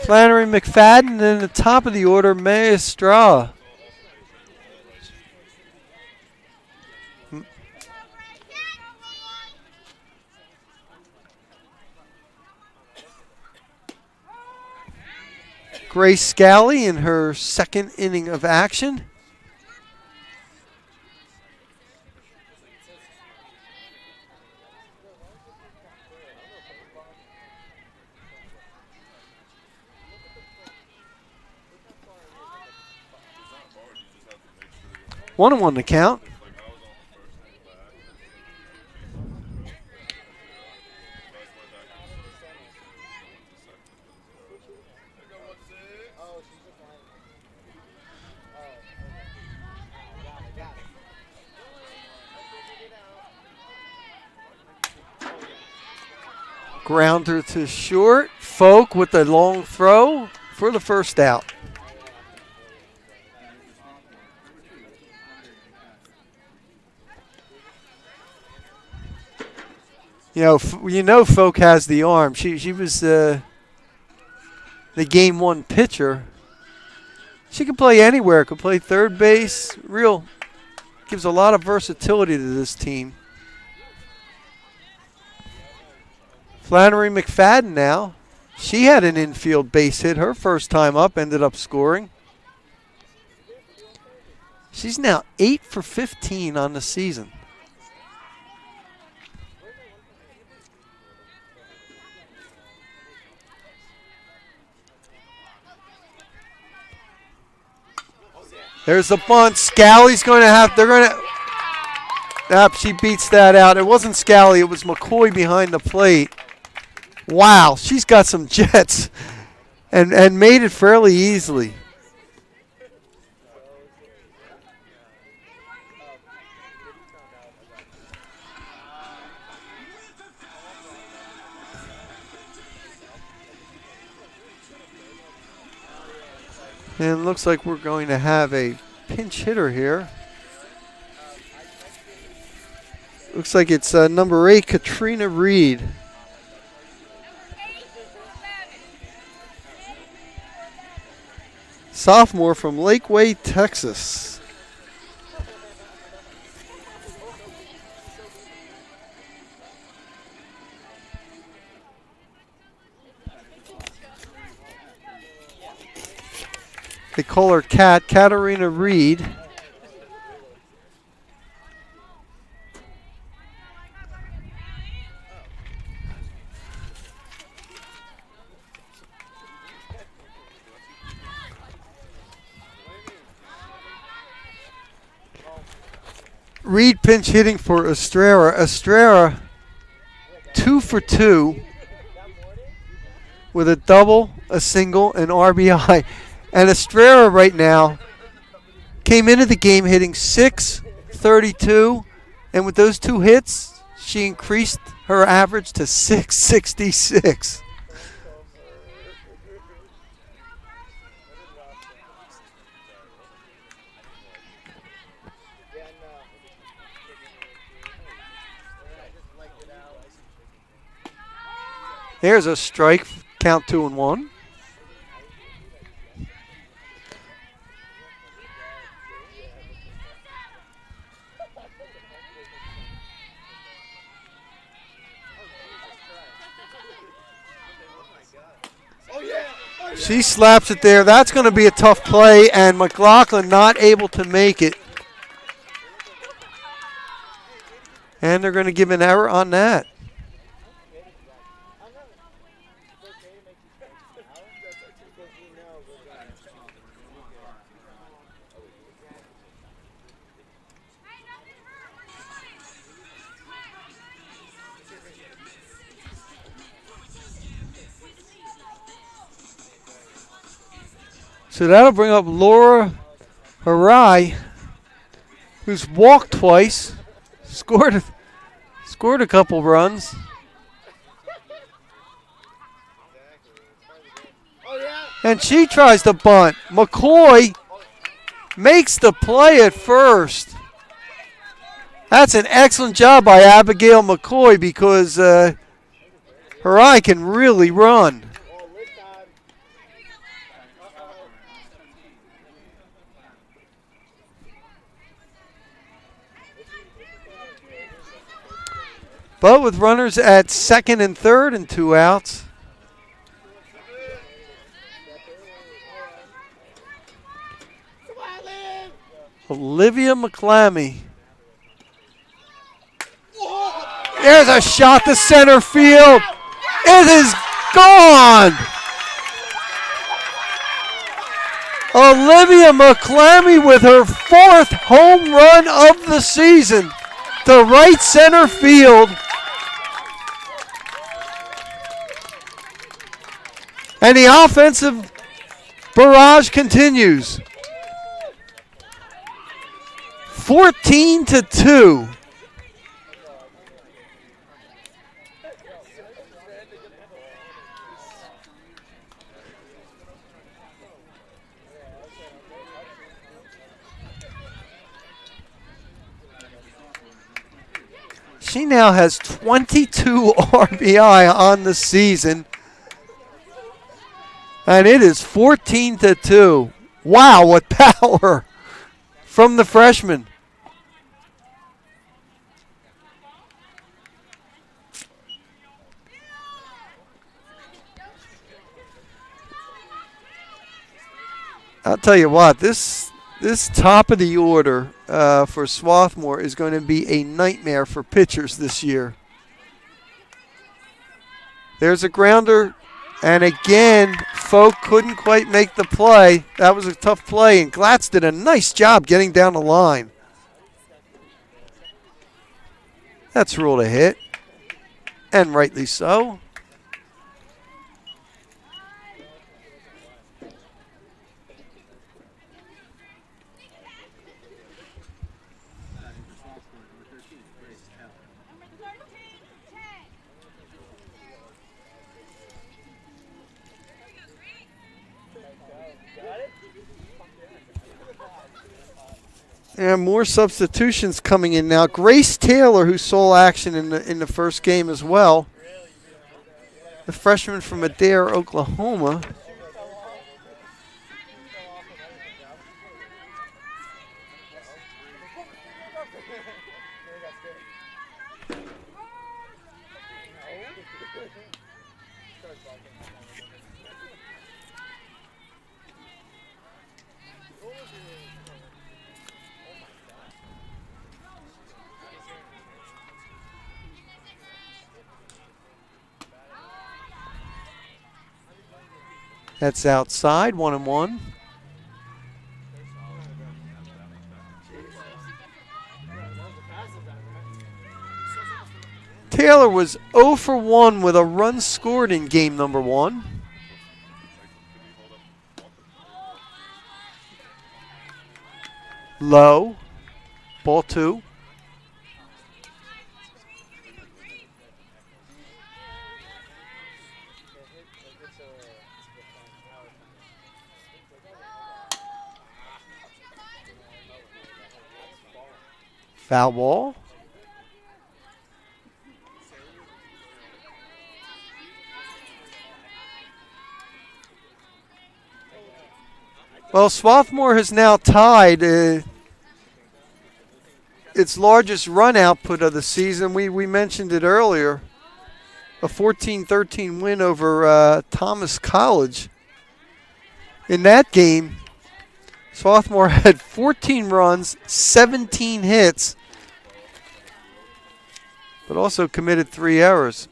Flannery McFadden, and then at the top of the order, Maestrada. Grace Scally in her second inning of action. One and one to count. Grounder to short. Folk with the long throw for the first out. You know, Folk has the arm. She was the game one pitcher. She can play anywhere. Could play third base. Gives a lot of versatility to this team. Flannery McFadden now. She had an infield base hit her first time up. Ended up scoring. She's now 8 for 15 on the season. There's the bunt. Scally's going to have. They're going to. She beats that out. It wasn't Scally. It was McCoy behind the plate. Wow, she's got some jets, and made it fairly easily. And it looks like we're going to have a pinch hitter here. Looks like it's number 8, Katrina Reed. Sophomore from Lakeway, Texas. They call her Katarina Reed. Reed pinch hitting for Estrella. Estrella 2 for 2 with a double, a single, and RBI. And Estrella right now came into the game hitting .632, and with those 2 hits, she increased her average to .666. There's a strike, count 2-1. She slaps it there. That's going to be a tough play, and McLaughlin not able to make it. And they're going to give an error on that. So that'll bring up Laura Harai, who's walked twice, scored a couple runs. And she tries to bunt. McCoy makes the play at first. That's an excellent job by Abigail McCoy because Harai can really run. But with runners at second and third and 2 outs. Olivia McClammy. There's a shot to center field. It is gone. Olivia McClammy with her 4th home run of the season to right center field. And the offensive barrage continues. 14-2. She now has 22 RBI on the season. And it is 14-2. Wow, what power from the freshman. I'll tell you what, this top of the order for Swarthmore is going to be a nightmare for pitchers this year. There's a grounder, and again, Folk couldn't quite make the play. That was a tough play, and Glatz did a nice job getting down the line. That's ruled a hit, and rightly so. And more substitutions coming in now. Grace Taylor, who saw action in the first game as well. The freshman from Adair, Oklahoma. That's outside, 1-1. Taylor was 0 for 1 with a run scored in game number 1. Low, ball 2. Foul ball. Well, Swarthmore has now tied its largest run output of the season. We mentioned it earlier. A 14-13 win over Thomas College. In that game, Swarthmore had 14 runs, 17 hits, but also committed 3 errors.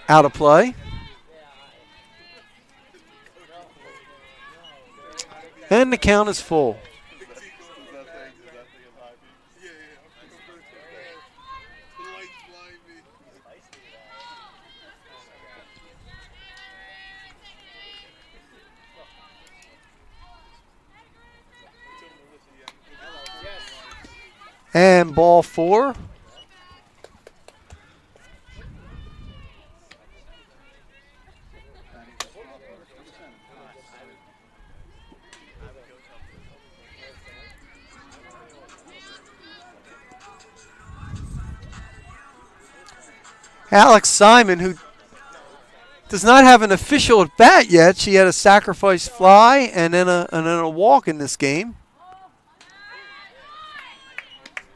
Out of play. And the count is full. And ball 4. Alex Simon, who does not have an official at bat yet. She had a sacrifice fly and then a walk in this game.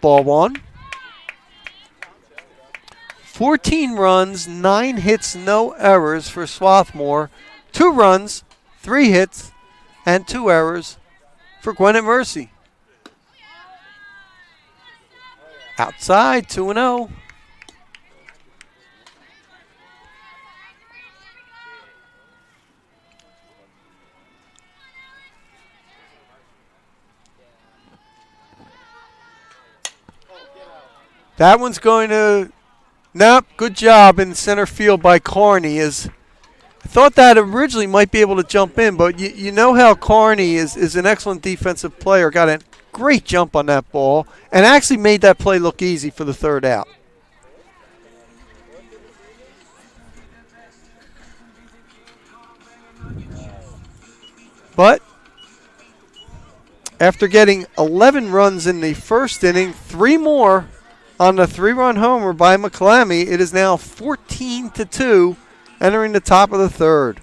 Ball 1. 14 runs, 9 hits, no errors for Swarthmore. 2 runs, 3 hits, and 2 errors for Gwynedd Mercy. Outside, 2-0. That one's going to, nope, good job in center field by Carney. I thought that originally might be able to jump in, but you know how Carney is an excellent defensive player. Got a great jump on that ball and actually made that play look easy for the 3rd out. But After getting 11 runs in the first inning, 3 more on the 3-run homer by McClammy, it is now 14-2, entering the top of the third.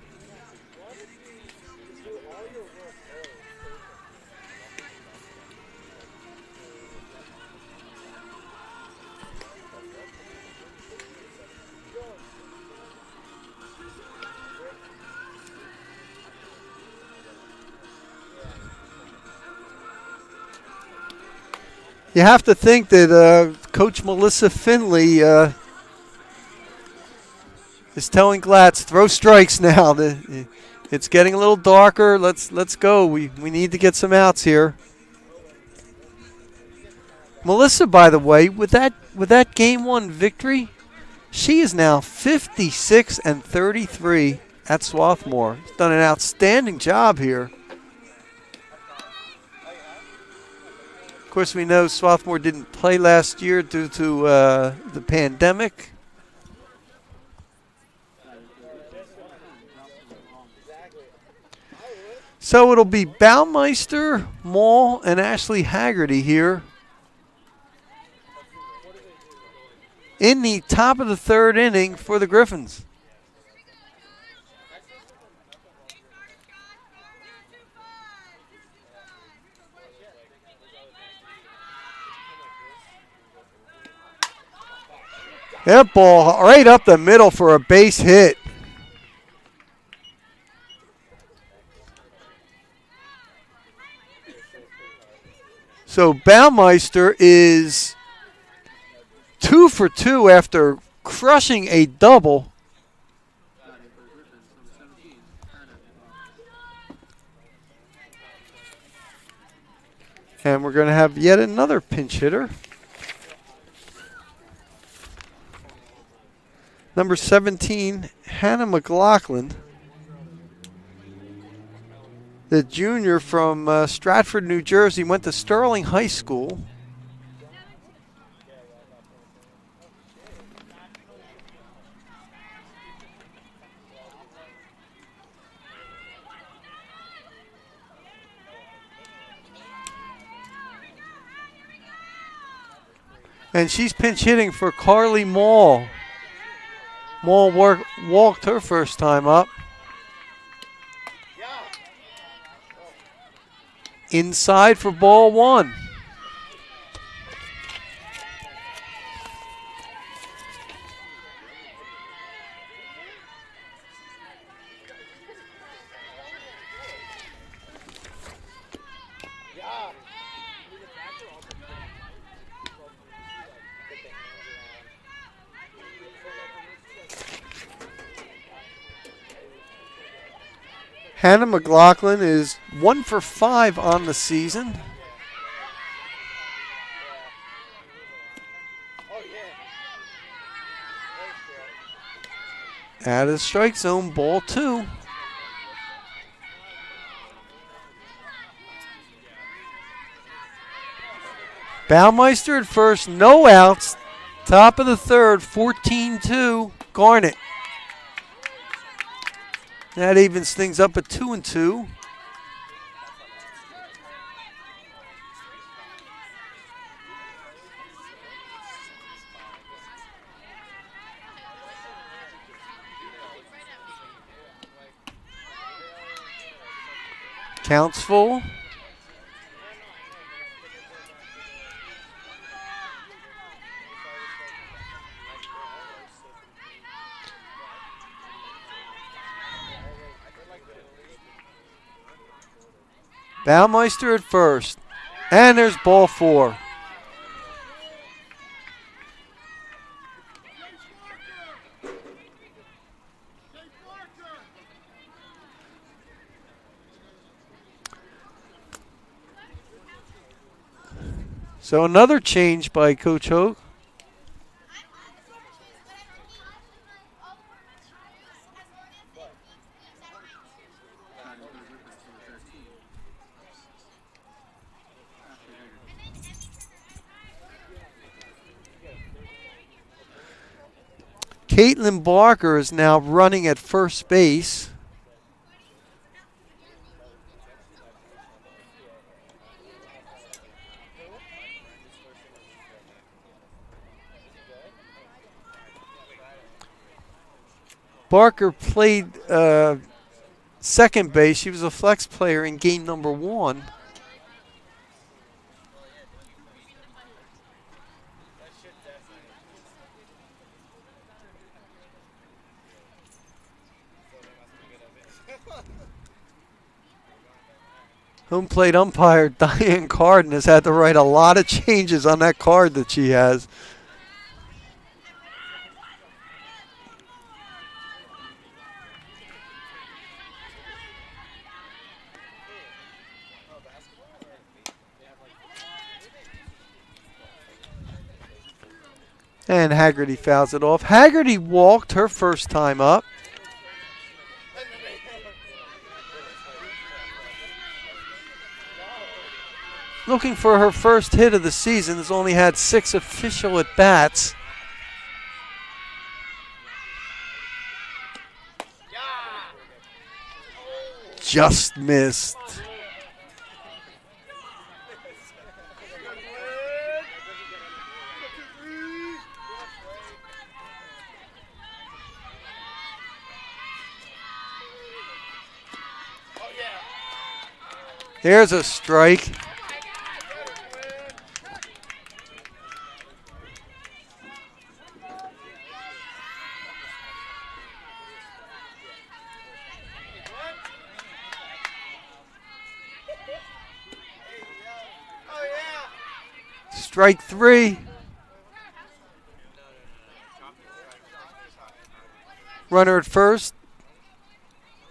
You have to think that Coach Melissa Finley is telling Glatz, throw strikes now. It's getting a little darker. Let's go. We need to get some outs here. Melissa, by the way, with that game 1 victory, she is now 56-33 at Swarthmore. She's done an outstanding job here. Of course, we know Swarthmore didn't play last year due to the pandemic. So it'll be Baumeister, Mall, and Ashley Haggerty here in the top of the third inning for the Griffins. That ball right up the middle for a base hit. So Baumeister is 2 for 2 after crushing a double. And we're going to have yet another pinch hitter. Number 17, Hannah McLaughlin, the junior from Stratford, New Jersey, went to Sterling High School. And she's pinch hitting for Carly Mall. Mall walked her first time up. Inside for ball 1. Hannah McLaughlin is 1 for 5 on the season. Out of the strike zone, ball 2. Baumeister at first, no outs. Top of the third, 14-2, Garnet. That evens things up at 2-2. Counts full. Baumeister at first. And there's ball 4. So another change by Coach Hogue. Caitlin Barker is now running at first base. Barker played second base. She was a flex player in game number 1. Home plate umpire Diane Carden has had to write a lot of changes on that card that she has. And Haggerty fouls it off. Haggerty walked her first time up. Looking for her first hit of the season. Has only had 6 official at-bats. Just missed. There's a strike. Strike 3. Runner at first.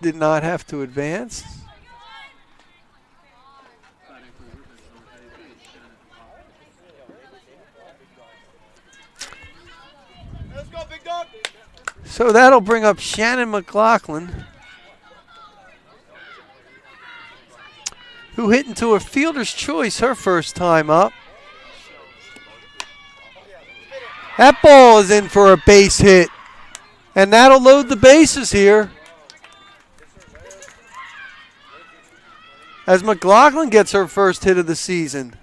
Did not have to advance. So that'll bring up Shannon McLaughlin, who hit into a fielder's choice her first time up. That ball is in for a base hit, and that'll load the bases here. As McLaughlin gets her first hit of the season.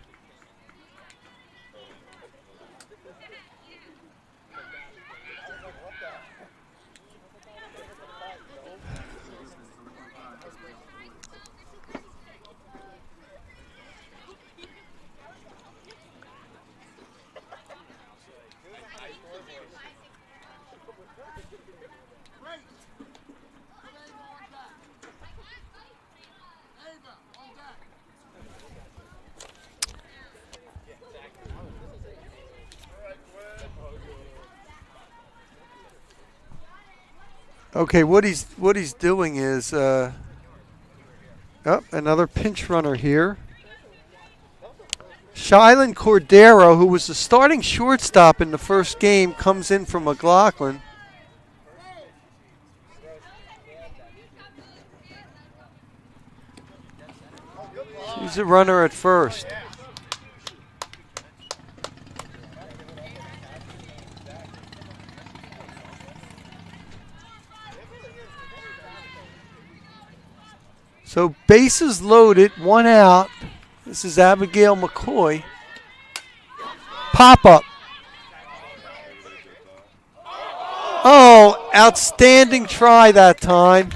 Okay, what he's doing is another pinch runner here. Shylin Cordero, who was the starting shortstop in the first game, comes in for McLaughlin. She's a runner at first. So bases loaded, 1 out. This is Abigail McCoy. Pop up. Oh, outstanding try that time.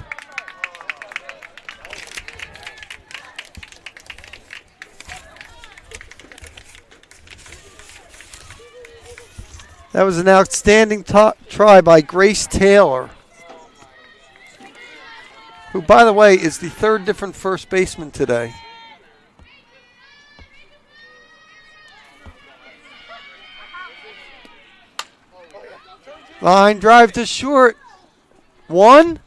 That was an outstanding try by Grace Taylor, who, by the way, is the 3rd different first baseman today. Line drive to short. 1,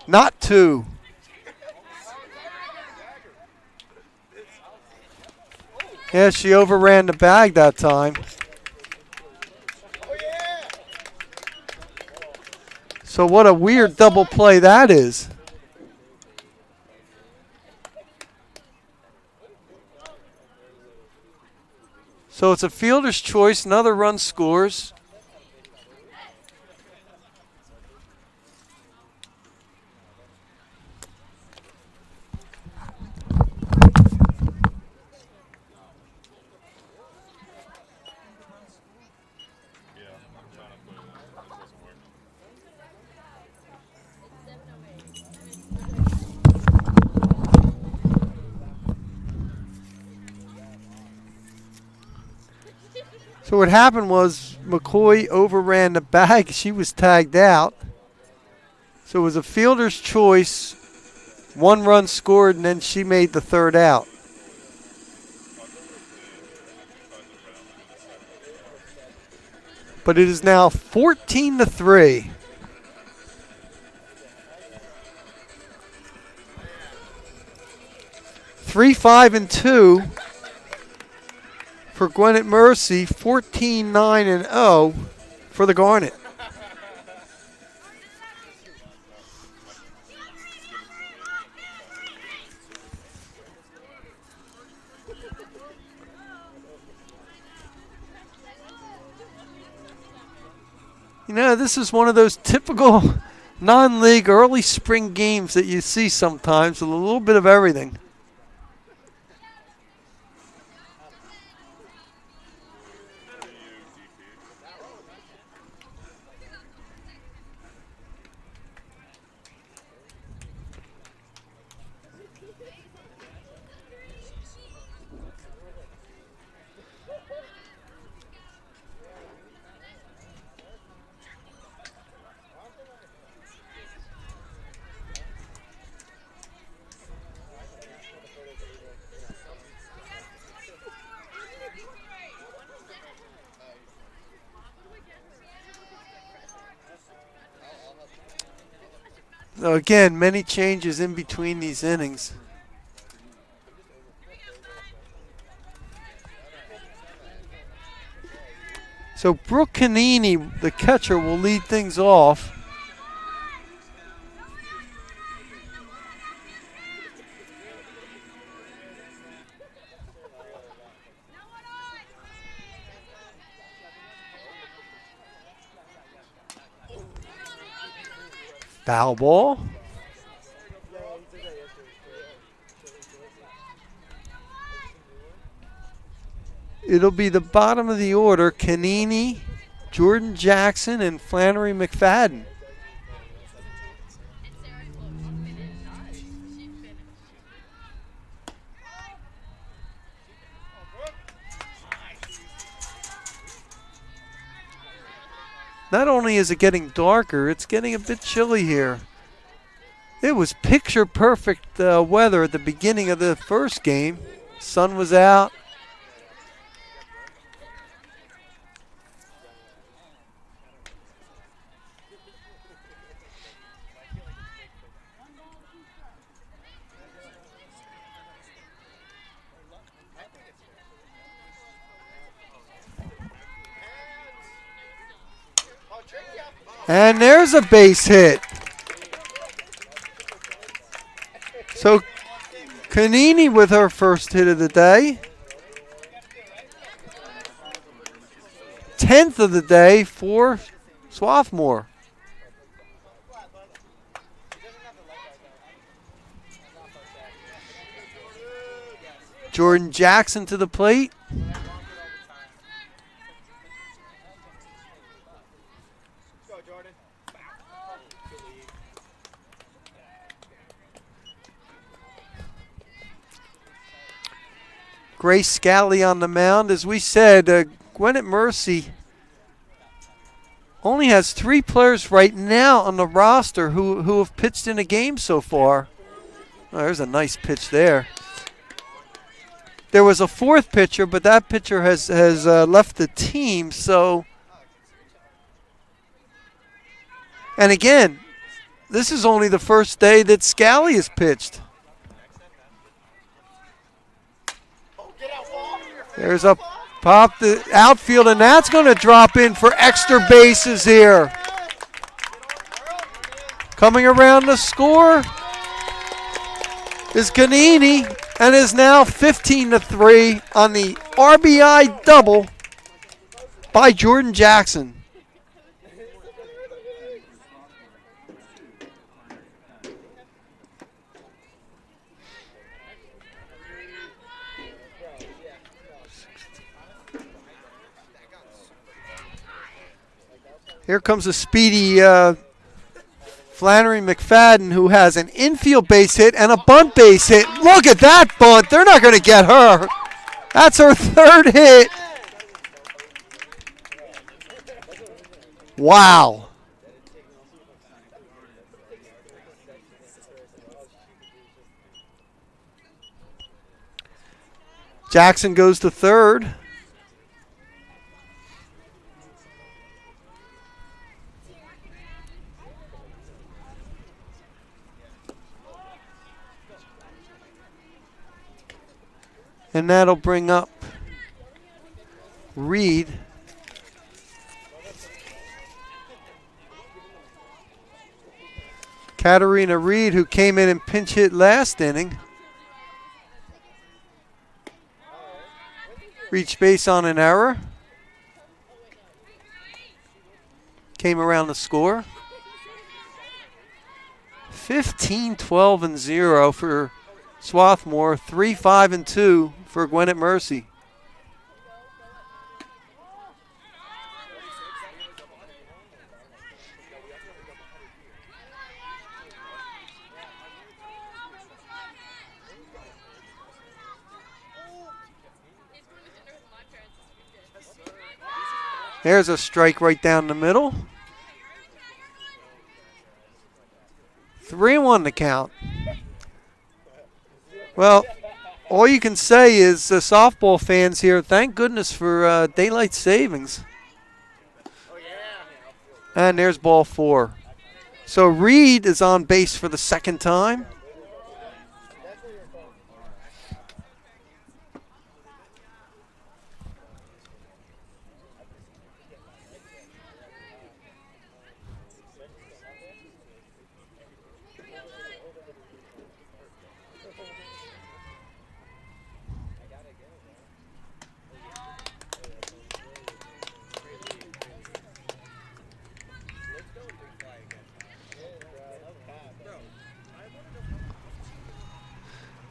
not 2. Yeah, she overran the bag that time. So what a weird double play that is. So it's a fielder's choice. Another run scores. So what happened was McCoy overran the bag. She was tagged out. So it was a fielder's choice. 1 run scored, and then she made the third out. But it is now 14-3. Three, 5, and 2 for Gwynedd Mercy. 14, 9, and 0 for the Garnet. You know, this is one of those typical non-league early spring games that you see sometimes with a little bit of everything. So again, many changes in between these innings. So Brooke Canini, the catcher, will lead things off. Foul ball. It'll be the bottom of the order. Canini, Jordan Jackson, and Flannery McFadden. Not only is it getting darker, it's getting a bit chilly here. It was picture perfect weather at the beginning of the first game. Sun was out. And there's a base hit. So Canini with her first hit of the day. 10th of the day for Swarthmore. Jordan Jackson to the plate. Grace Scally on the mound. As we said, Gwynedd Mercy only has 3 players right now on the roster who have pitched in a game so far. Oh, there's a nice pitch there. There was a 4th pitcher, but that pitcher has left the team. So, and again, this is only the first day that Scally has pitched. There's a pop the outfield, and that's going to drop in for extra bases here. Coming around to score is Canini, and is now 15-3 on the RBI double by Jordan Jackson. Here comes a speedy Flannery McFadden, who has an infield base hit and a bunt base hit. Look at that bunt. They're not going to get her. That's her 3rd hit. Wow. Jackson goes to third. And that'll bring up Reed. Katarina Reed, who came in and pinch hit last inning. Reached base on an error. Came around to score. 15, 12, and 0 for Swarthmore. 3, 5, and 2 for Gwynedd Mercy. There's a strike right down the middle. 3-1 to count. Well, all you can say is softball fans here, thank goodness for daylight savings. And there's ball 4. So Reed is on base for the second time.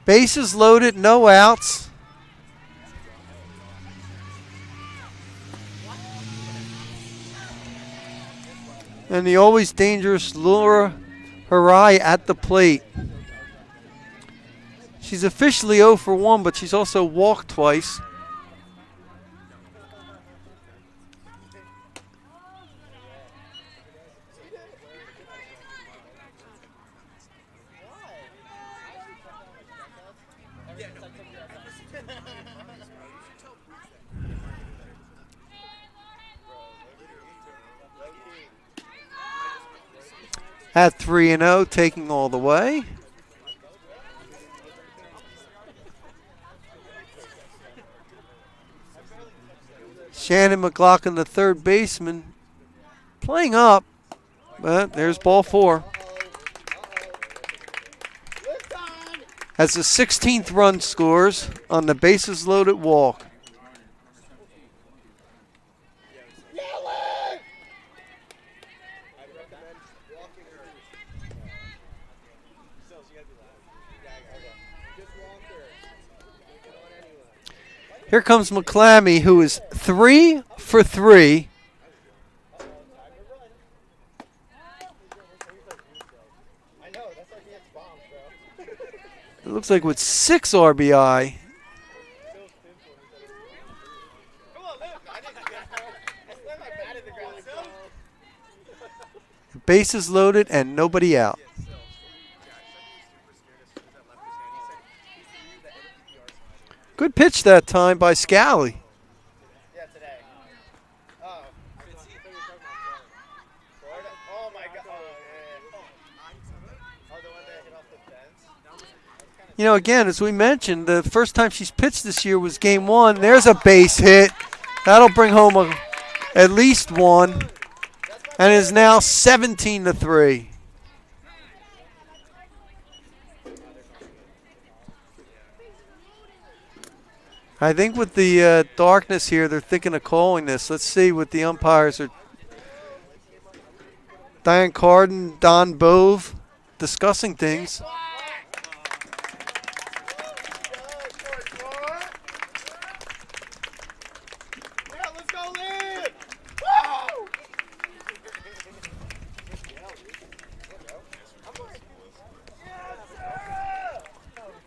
Bases loaded, no outs. And the always dangerous Laura Harai at the plate. She's officially 0 for 1, but she's also walked twice. At 3-0, taking all the way. Shannon McLaughlin, the third baseman, playing up, but there's ball 4. As the 16th run scores on the bases loaded walk. Here comes McClammy, who is 3 for 3. It looks like with 6 RBI. Bases loaded and nobody out. Good pitch that time by Scally. Yeah, today. Oh. Oh my God. Oh, yeah. Oh, the one that hit off the fence. You know, again, as we mentioned, the first time she's pitched this year was game 1. There's a base hit. That'll bring home at least 1. And is now 17 to 3. I think with the darkness here, they're thinking of calling this. Let's see what the umpires are. Diane Carden, Don Bove discussing things.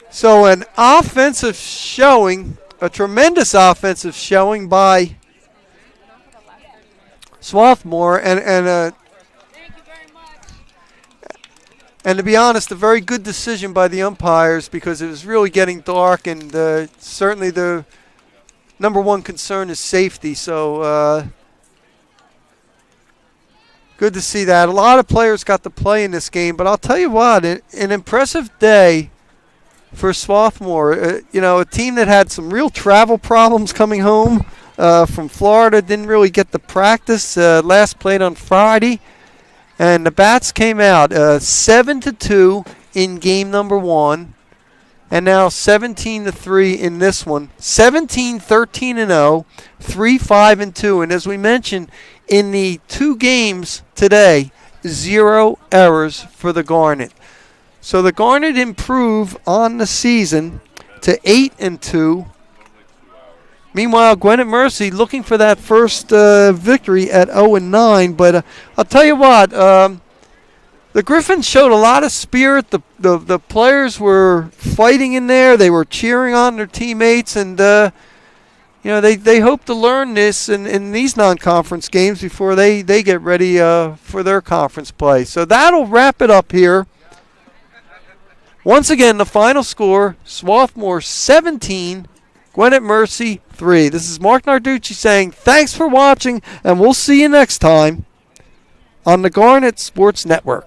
So an offensive showing, a tremendous offensive showing by Swarthmore, Thank you very much. and to be honest, a very good decision by the umpires because it was really getting dark, and certainly the number one concern is safety. So good to see that. A lot of players got to play in this game, but I'll tell you what, an impressive day for Swarthmore. A team that had some real travel problems coming home from Florida, didn't really get the practice. Last played on Friday, and the Bats came out 7-2 in game number 1, and now 17-3 in this one. 17-13-0, 3-5-2, and as we mentioned, in the 2 games today, 0 errors for the Garnet. So the Garnet improve on the season to 8-2. Meanwhile, Gwynedd Mercy looking for that first victory at 0-9. But I'll tell you what, the Griffins showed a lot of spirit. The players were fighting in there. They were cheering on their teammates, and they hope to learn this in these non-conference games before they get ready for their conference play. So that'll wrap it up here. Once again, the final score, Swarthmore 17, Gwynedd Mercy 3. This is Mark Narducci saying thanks for watching, and we'll see you next time on the Garnet Sports Network.